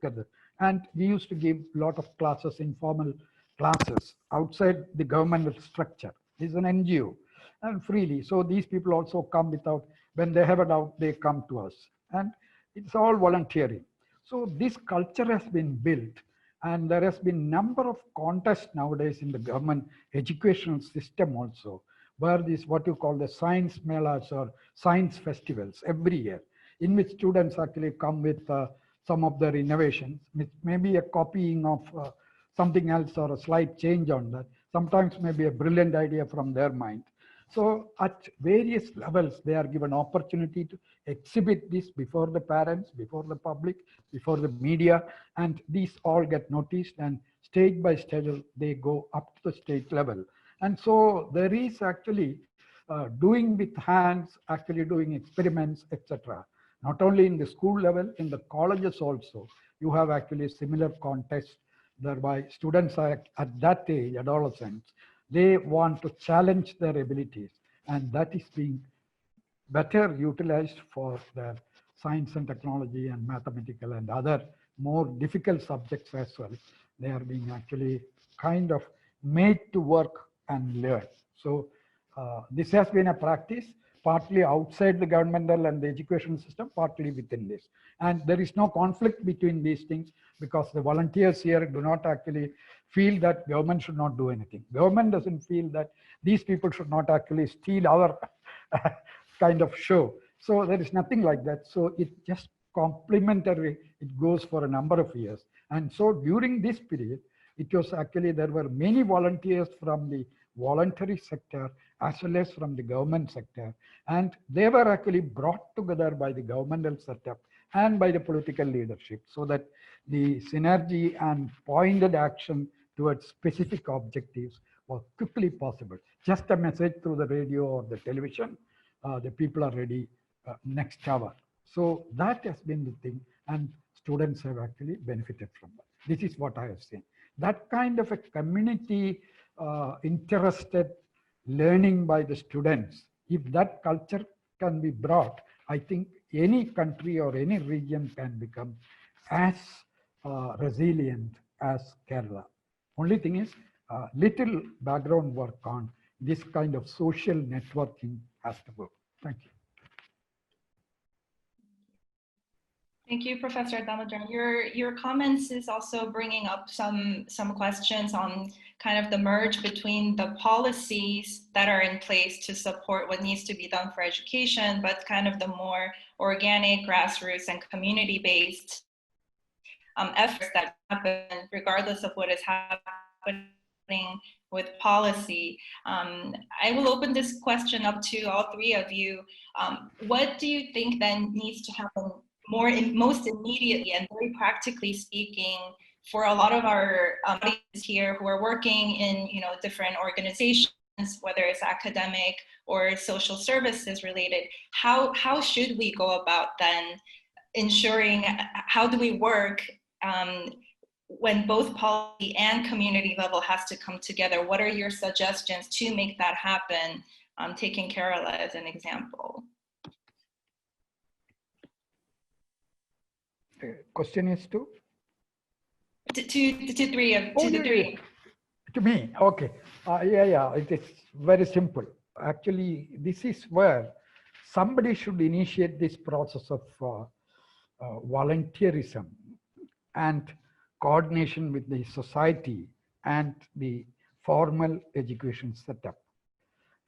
And we used to give a lot of classes, informal classes outside the governmental structure. This is an NGO and freely. So these people also come without, when they have a doubt, they come to us. And it's all volunteering. So this culture has been built, and there has been number of contests nowadays in the government educational system also, where this what you call the science melas or science festivals every year, in which students actually come with some of their innovations, maybe a copying of something else or a slight change on that. Sometimes maybe a brilliant idea from their mind. So at various levels, they are given opportunity to exhibit this before the parents, before the public, before the media, and these all get noticed, and stage by stage, they go up to the state level. And so there is actually doing with hands, actually doing experiments, etc. Not only in the school level, in the colleges also, you have actually similar contests, thereby students are at that age, adolescents, they want to challenge their abilities, and that is being better utilized for the science and technology and mathematical and other more difficult subjects as well. They are being actually kind of made to work and learn. So this has been a practice partly outside the governmental and the education system, partly within this. And there is no conflict between these things, because the volunteers here do not actually feel that government should not do anything. Government doesn't feel that these people should not actually steal our kind of show. So there is nothing like that. So it just complementary, it goes for a number of years. And so during this period, it was actually, there were many volunteers from the voluntary sector as well as from the government sector. And they were actually brought together by the governmental setup and by the political leadership, so that the synergy and pointed action towards specific objectives was quickly possible. Just a message through the radio or the television, the people are ready next hour. So that has been the thing, and students have actually benefited from that. This is what I have seen. That kind of a community interested learning by the students, if that culture can be brought, I think any country or any region can become as resilient as Kerala. Only thing is little background work on this kind of social networking has to go. Thank you. Thank you, Professor Damodaran. Your comments is also bringing up some questions on kind of the merge between the policies that are in place to support what needs to be done for education, but kind of the more organic, grassroots, and community-based efforts that happen regardless of what is happening with policy. I will open this question up to all three of you. What do you think then needs to happen most immediately and very practically speaking for a lot of our audience here who are working in different organizations, whether it's academic or social services related? How should we go about then ensuring, how do we work when both policy and community level has to come together? What are your suggestions to make that happen? Taking Kerala as an example. Question is to three. To me, okay. Yeah, it is very simple. Actually, this is where somebody should initiate this process of volunteerism and coordination with the society and the formal education setup.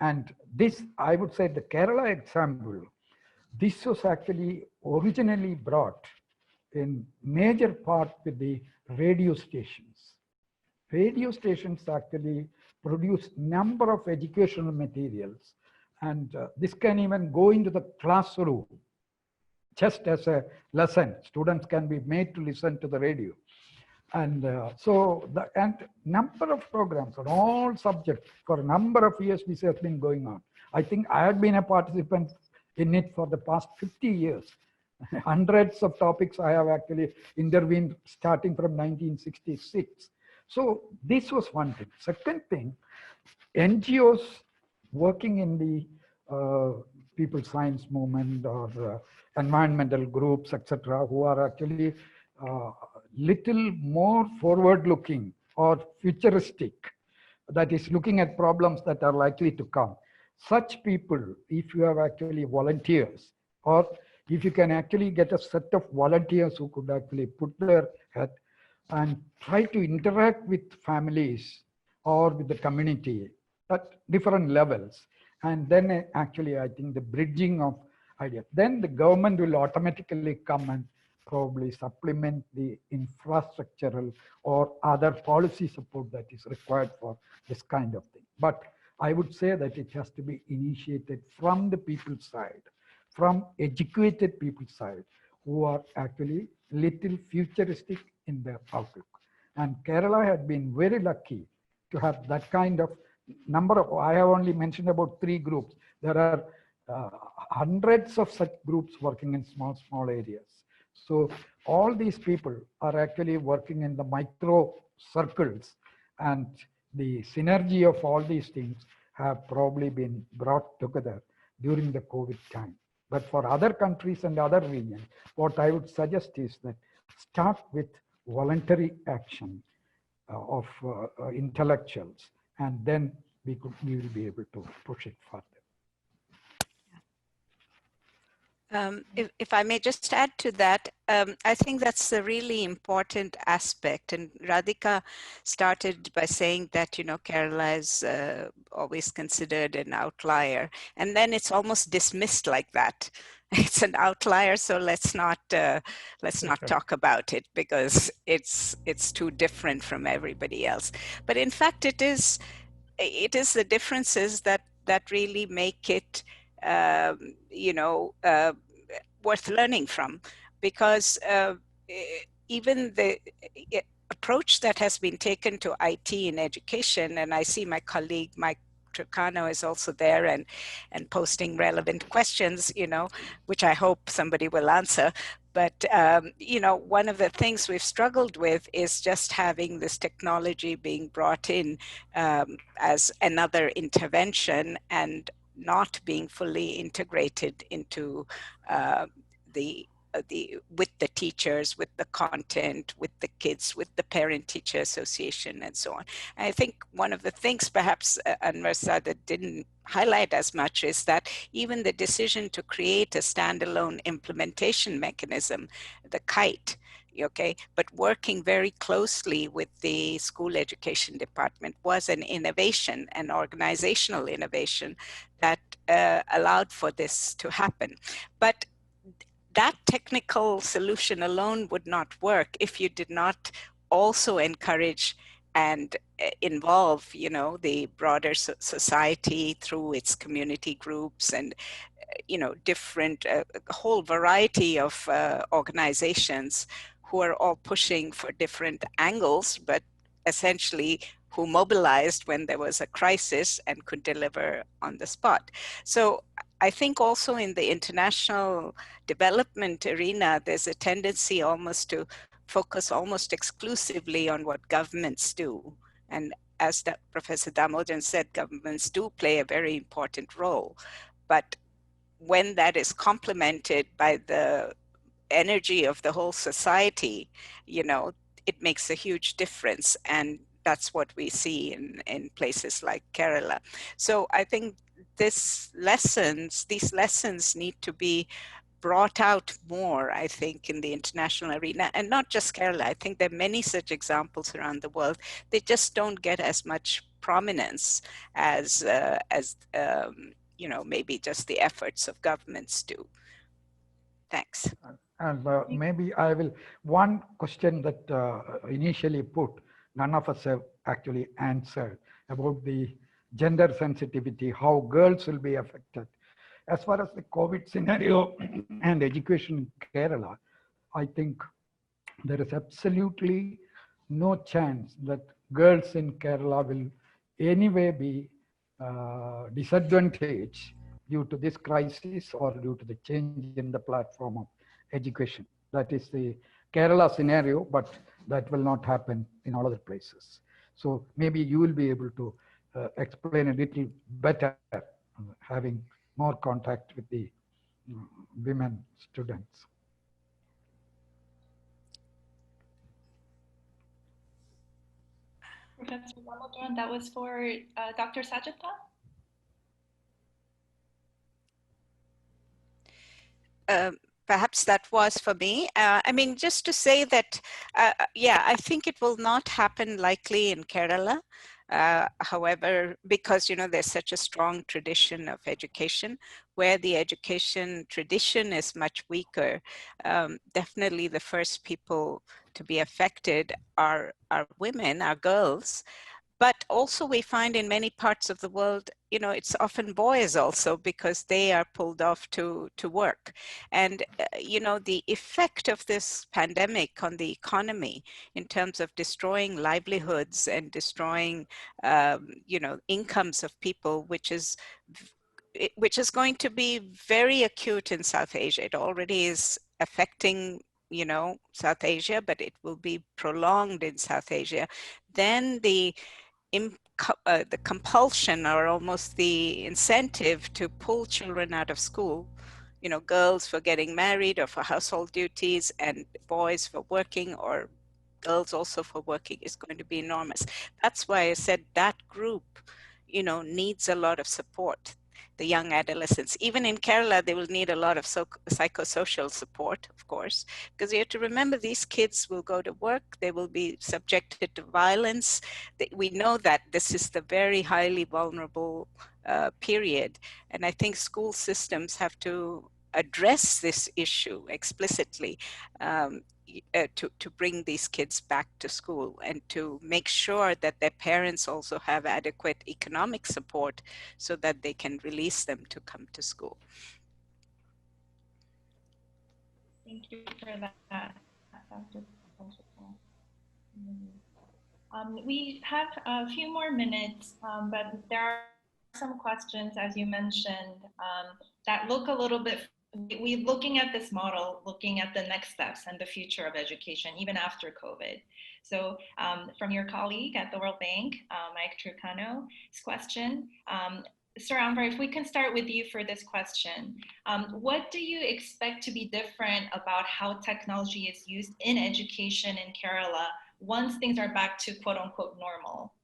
And this, I would say, the Kerala example, this was actually originally brought in major part with the radio stations. Radio stations actually produce number of educational materials, and this can even go into the classroom just as a lesson. Students can be made to listen to the radio. And so the number of programs on all subjects for a number of years this has been going on. I think I had been a participant in it for the past 50 years. Hundreds of topics I have actually intervened starting from 1966. So this was one thing. Second thing, NGOs working in the people science movement or environmental groups, etc., who are actually little more forward looking or futuristic, that is looking at problems that are likely to come. Such people, if you have actually volunteers, or if you can actually get a set of volunteers who could actually put their head and try to interact with families or with the community at different levels, and then actually I think the bridging of ideas, then the government will automatically come and probably supplement the infrastructural or other policy support that is required for this kind of thing. But I would say that it has to be initiated from the people's side, from educated people's side, who are actually little futuristic in their outlook. And Kerala had been very lucky to have that kind of number of, I have only mentioned about 3 groups. There are hundreds of such groups working in small areas. So all these people are actually working in the micro circles, and the synergy of all these things have probably been brought together during the COVID time. But for other countries and other regions, what I would suggest is that start with voluntary action of intellectuals, and then we will be able to push it further. If I may just add to that, I think that's a really important aspect. And Radhika started by saying that, you know, Kerala is always considered an outlier. And then it's almost dismissed like that. It's an outlier, so let's not talk about it because it's too different from everybody else. But in fact, it is the differences that really make it worth learning from, because even the approach that has been taken to IT in education, and I see my colleague Mike Turcano is also there and posting relevant questions, you know, which I hope somebody will answer. But, you know, one of the things we've struggled with is just having this technology being brought in as another intervention and not being fully integrated into with the teachers, with the content, with the kids, with the parent-teacher association, and so on. And I think one of the things perhaps Anwar Sadat didn't highlight as much is that even the decision to create a standalone implementation mechanism, the KITE, okay, but working very closely with the school education department was an innovation, an organizational innovation that allowed for this to happen. But that technical solution alone would not work if you did not also encourage and involve, you know, the broader society through its community groups and, you know, different, a whole variety of organizations who are all pushing for different angles, but essentially who mobilized when there was a crisis and could deliver on the spot. So I think also in the international development arena, there's a tendency almost to focus almost exclusively on what governments do. And as Professor Damodaran said, governments do play a very important role. But when that is complemented by the energy of the whole society, you know, it makes a huge difference. And that's what we see in places like Kerala. So I think these lessons need to be brought out more, I think, in the international arena, and not just Kerala. I think there are many such examples around the world. They just don't get as much prominence as you know, maybe just the efforts of governments do. Thanks. And maybe I will, one question that initially put, none of us have actually answered about the gender sensitivity, how girls will be affected. As far as the COVID scenario and education in Kerala, I think there is absolutely no chance that girls in Kerala will anyway be disadvantaged due to this crisis or due to the change in the platform of education. That is the Kerala scenario, but that will not happen in all other places. So maybe you will be able to explain a little better, having more contact with the women students. Professor Damodaran, that was for Dr. Sajita? Perhaps that was for me. I mean, just to say that, yeah, I think it will not happen likely in Kerala. However, because, you know, there's such a strong tradition of education, where the education tradition is much weaker, definitely the first people to be affected are women, are girls. But also we find in many parts of the world, it's often boys also, because they are pulled off to work. And, the effect of this pandemic on the economy in terms of destroying livelihoods and destroying, incomes of people, which is going to be very acute in South Asia. It already is affecting, South Asia, but it will be prolonged in South Asia. Then the compulsion, or almost the incentive, to pull children out of school, girls for getting married or for household duties, and boys for working, or girls also for working, is going to be enormous. That's why I said that group, needs a lot of support. The young adolescents, even in Kerala, they will need a lot of psychosocial support, of course, because you have to remember, these kids will go to work, they will be subjected to violence. We know that this is the very highly vulnerable period, and I think school systems have to address this issue explicitly, to bring these kids back to school, and to make sure that their parents also have adequate economic support so that they can release them to come to school. Thank you for that, Dr. Sajita. We have a few more minutes, but there are some questions, as you mentioned, that look a little bit. We're looking at this model, looking at the next steps and the future of education, even after COVID. So from your colleague at the World Bank, Mike Trucano's question, Sir Anwar, if we can start with you for this question. What do you expect to be different about how technology is used in education in Kerala once things are back to quote unquote normal?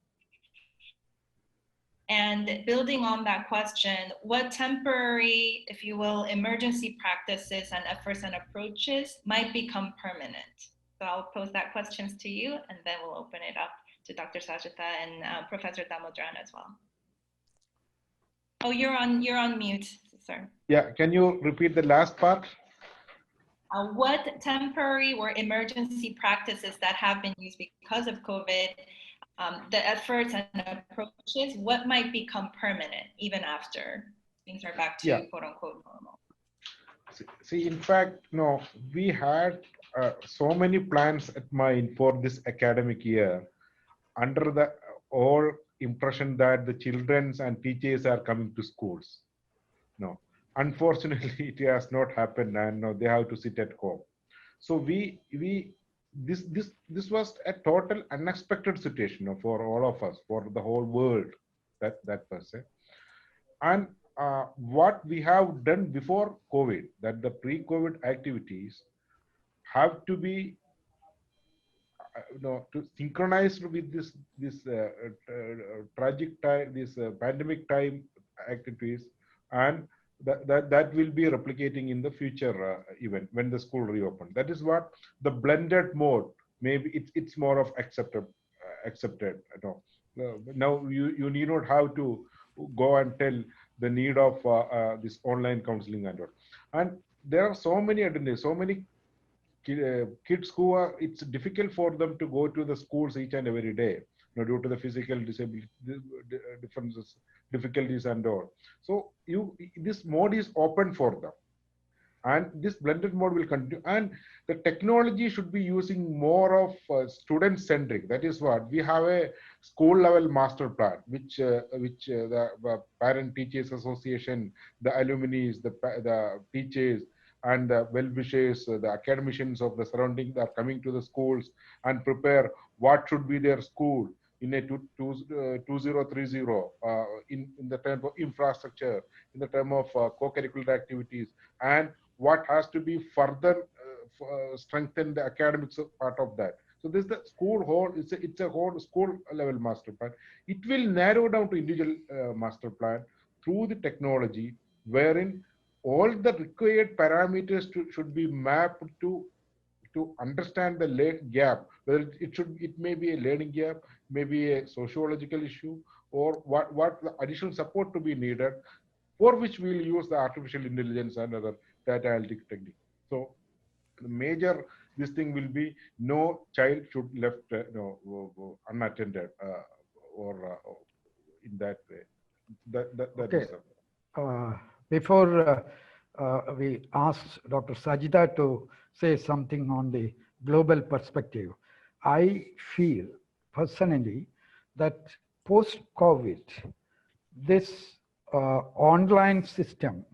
And building on that question, what temporary, if you will, emergency practices and efforts and approaches might become permanent? So I'll pose that questions to you, and then we'll open it up to Dr. Sajita and Professor Damodran as well. Oh, you're on mute, sir. Yeah, can you repeat the last part? What temporary or emergency practices that have been used because of COVID, the efforts and approaches, what might become permanent even after things are back to quote unquote normal? See, in fact, no, we had so many plans at mind for this academic year, under the all impression that the children and teachers are coming to schools. No, unfortunately, it has not happened, and no, they have to sit at home. So this was a total unexpected situation for all of us, for the whole world, that per se. And what we have done before COVID, that the pre-COVID activities have to be to synchronize with this tragic time, this pandemic time activities, and that will be replicating in the future event when the school reopen. That is what the blended mode, maybe it's more of accepted. Now you need not have to go and tell the need of this online counseling and all. And there are so many attendants, so many kids who are, it's difficult for them to go to the schools each and every day, due to the physical disability differences, difficulties and all. So this mode is open for them, and this blended mode will continue. And the technology should be using more of student centric. That is what we have a school level master plan, which the parent teachers association, the alumni, the teachers, and the well-wishers, the academicians of the surrounding are coming to the schools and prepare what should be their school in a 2030 in the term of infrastructure, in the term of co-curricular activities, and what has to be further strengthen the academics part of that. So this is the school whole, it's a whole school level master plan. It will narrow down to individual master plan through the technology, wherein all the required parameters should be mapped to understand the gap, whether it may be a learning gap, maybe a sociological issue, or what the additional support to be needed, for which we will use the artificial intelligence and other data analytic technique. So the major this thing will be no child should left unattended in that way. That Okay. is Before we ask Dr. Sajida to say something on the global perspective, I feel personally that post-COVID, this online system,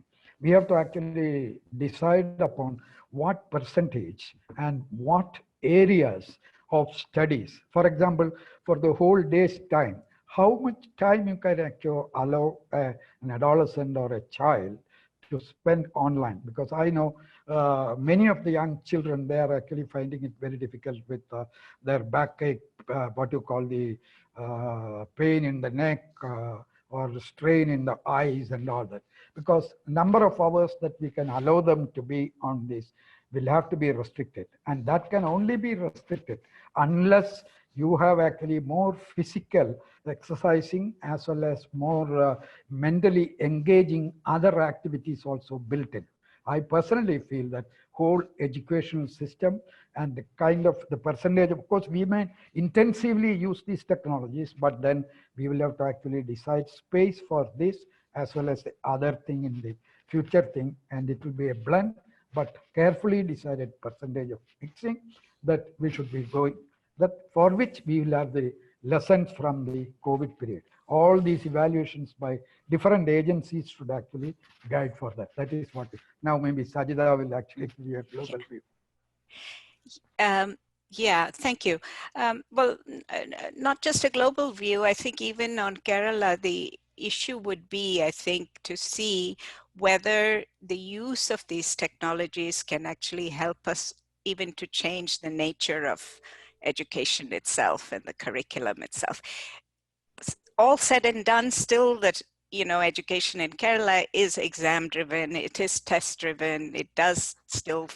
we have to actually decide upon what percentage and what areas of studies. For example, for the whole day's time, how much time you can actually allow an adolescent or a child to spend online? Because I know many of the young children, they are actually finding it very difficult with their backache, what you call the pain in the neck, or strain in the eyes and all that. Because number of hours that we can allow them to be on this will have to be restricted. And that can only be restricted unless you have actually more physical exercising as well as more mentally engaging other activities also built in. I personally feel that whole educational system and the kind of the percentage, of course, we may intensively use these technologies, but then we will have to actually decide space for this as well as the other thing in the future thing, and it will be a blend, but carefully decided percentage of mixing that we should be going, that for which we will have the lessons from the COVID period. All these evaluations by different agencies should actually guide for that. That is what. Now maybe Sajida will actually give you a global view. Yeah, thank you. Well, not just a global view. I think even on Kerala, the issue would be, I think, to see whether the use of these technologies can actually help us even to change the nature of education itself and the curriculum itself. All said and done, still that, you know, education in Kerala is exam driven, it is test driven, it does still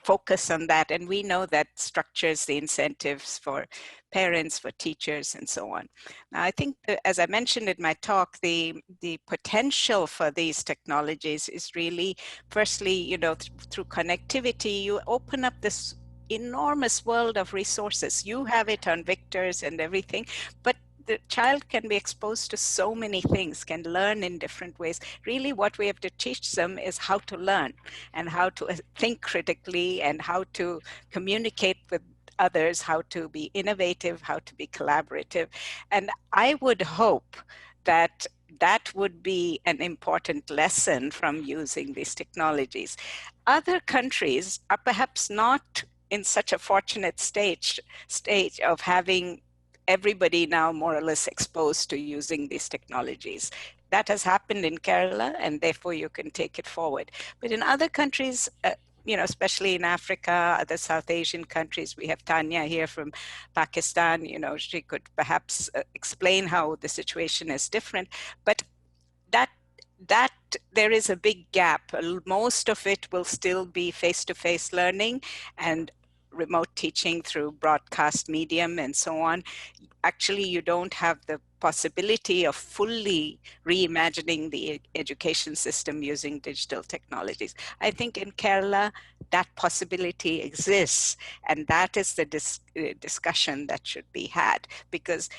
focus on that. And we know that structures the incentives for parents, for teachers, and so on. Now, I think, as I mentioned in my talk, the potential for these technologies is really, firstly, you know, through connectivity, you open up this enormous world of resources. You have it on Victor's and everything, but the child can be exposed to so many things, can learn in different ways. Really what we have to teach them is how to learn and how to think critically and how to communicate with others, how to be innovative, how to be collaborative. And I would hope that that would be an important lesson from using these technologies. Other countries are perhaps not in such a fortunate stage of having everybody now more or less exposed to using these technologies. That has happened in Kerala, and therefore you can take it forward. But in other countries, you know, especially in Africa, other South Asian countries, we have Tanya here from Pakistan, you know, she could perhaps explain how the situation is different, but that there is a big gap. Most of it will still be face-to-face learning and remote teaching through broadcast medium and so on. Actually, you don't have the possibility of fully reimagining the education system using digital technologies. I think in Kerala, that possibility exists, and that is the discussion that should be had, because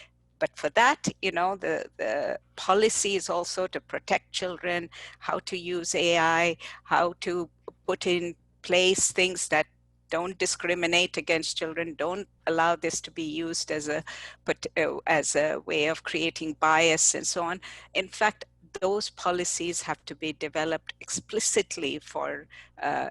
but for that, you know, the policy is also to protect children, how to use AI, how to put in place things that don't discriminate against children, don't allow this to be used as a way of creating bias and so on. In fact, those policies have to be developed explicitly for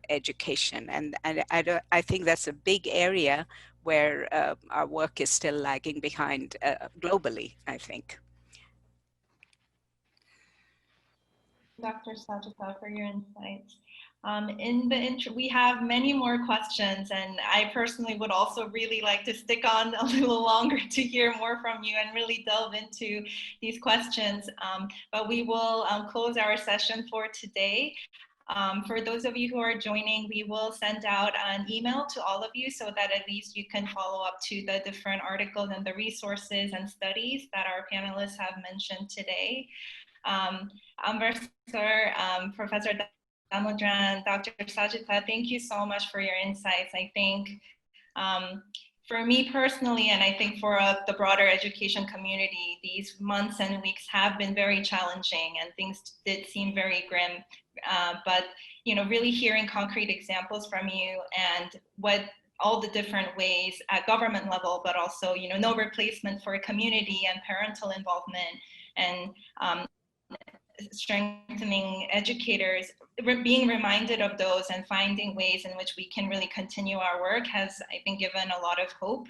education. And I think that's a big area where our work is still lagging behind globally, I think. Dr. Sajita, for your insights. We have many more questions, and I personally would also really like to stick on a little longer to hear more from you and really delve into these questions. But we will close our session for today. For those of you who are joining, we will send out an email to all of you so that at least you can follow up to the different articles and the resources and studies that our panelists have mentioned today. Amber Sir, Professor Damodran, Dr. Sajita, thank you so much for your insights. I think for me personally, and I think for the broader education community, these months and weeks have been very challenging, and things did seem very grim. But really hearing concrete examples from you and what all the different ways at government level, but also no replacement for community and parental involvement, and strengthening educators, being reminded of those and finding ways in which we can really continue our work has, I think, given a lot of hope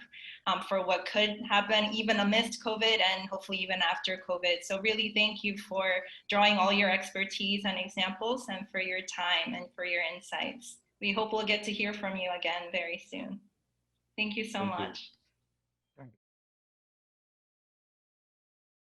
for what could happen even amidst COVID and hopefully even after COVID. So really thank you for drawing all your expertise and examples and for your time and for your insights. We hope we'll get to hear from you again very soon. Thank you so much.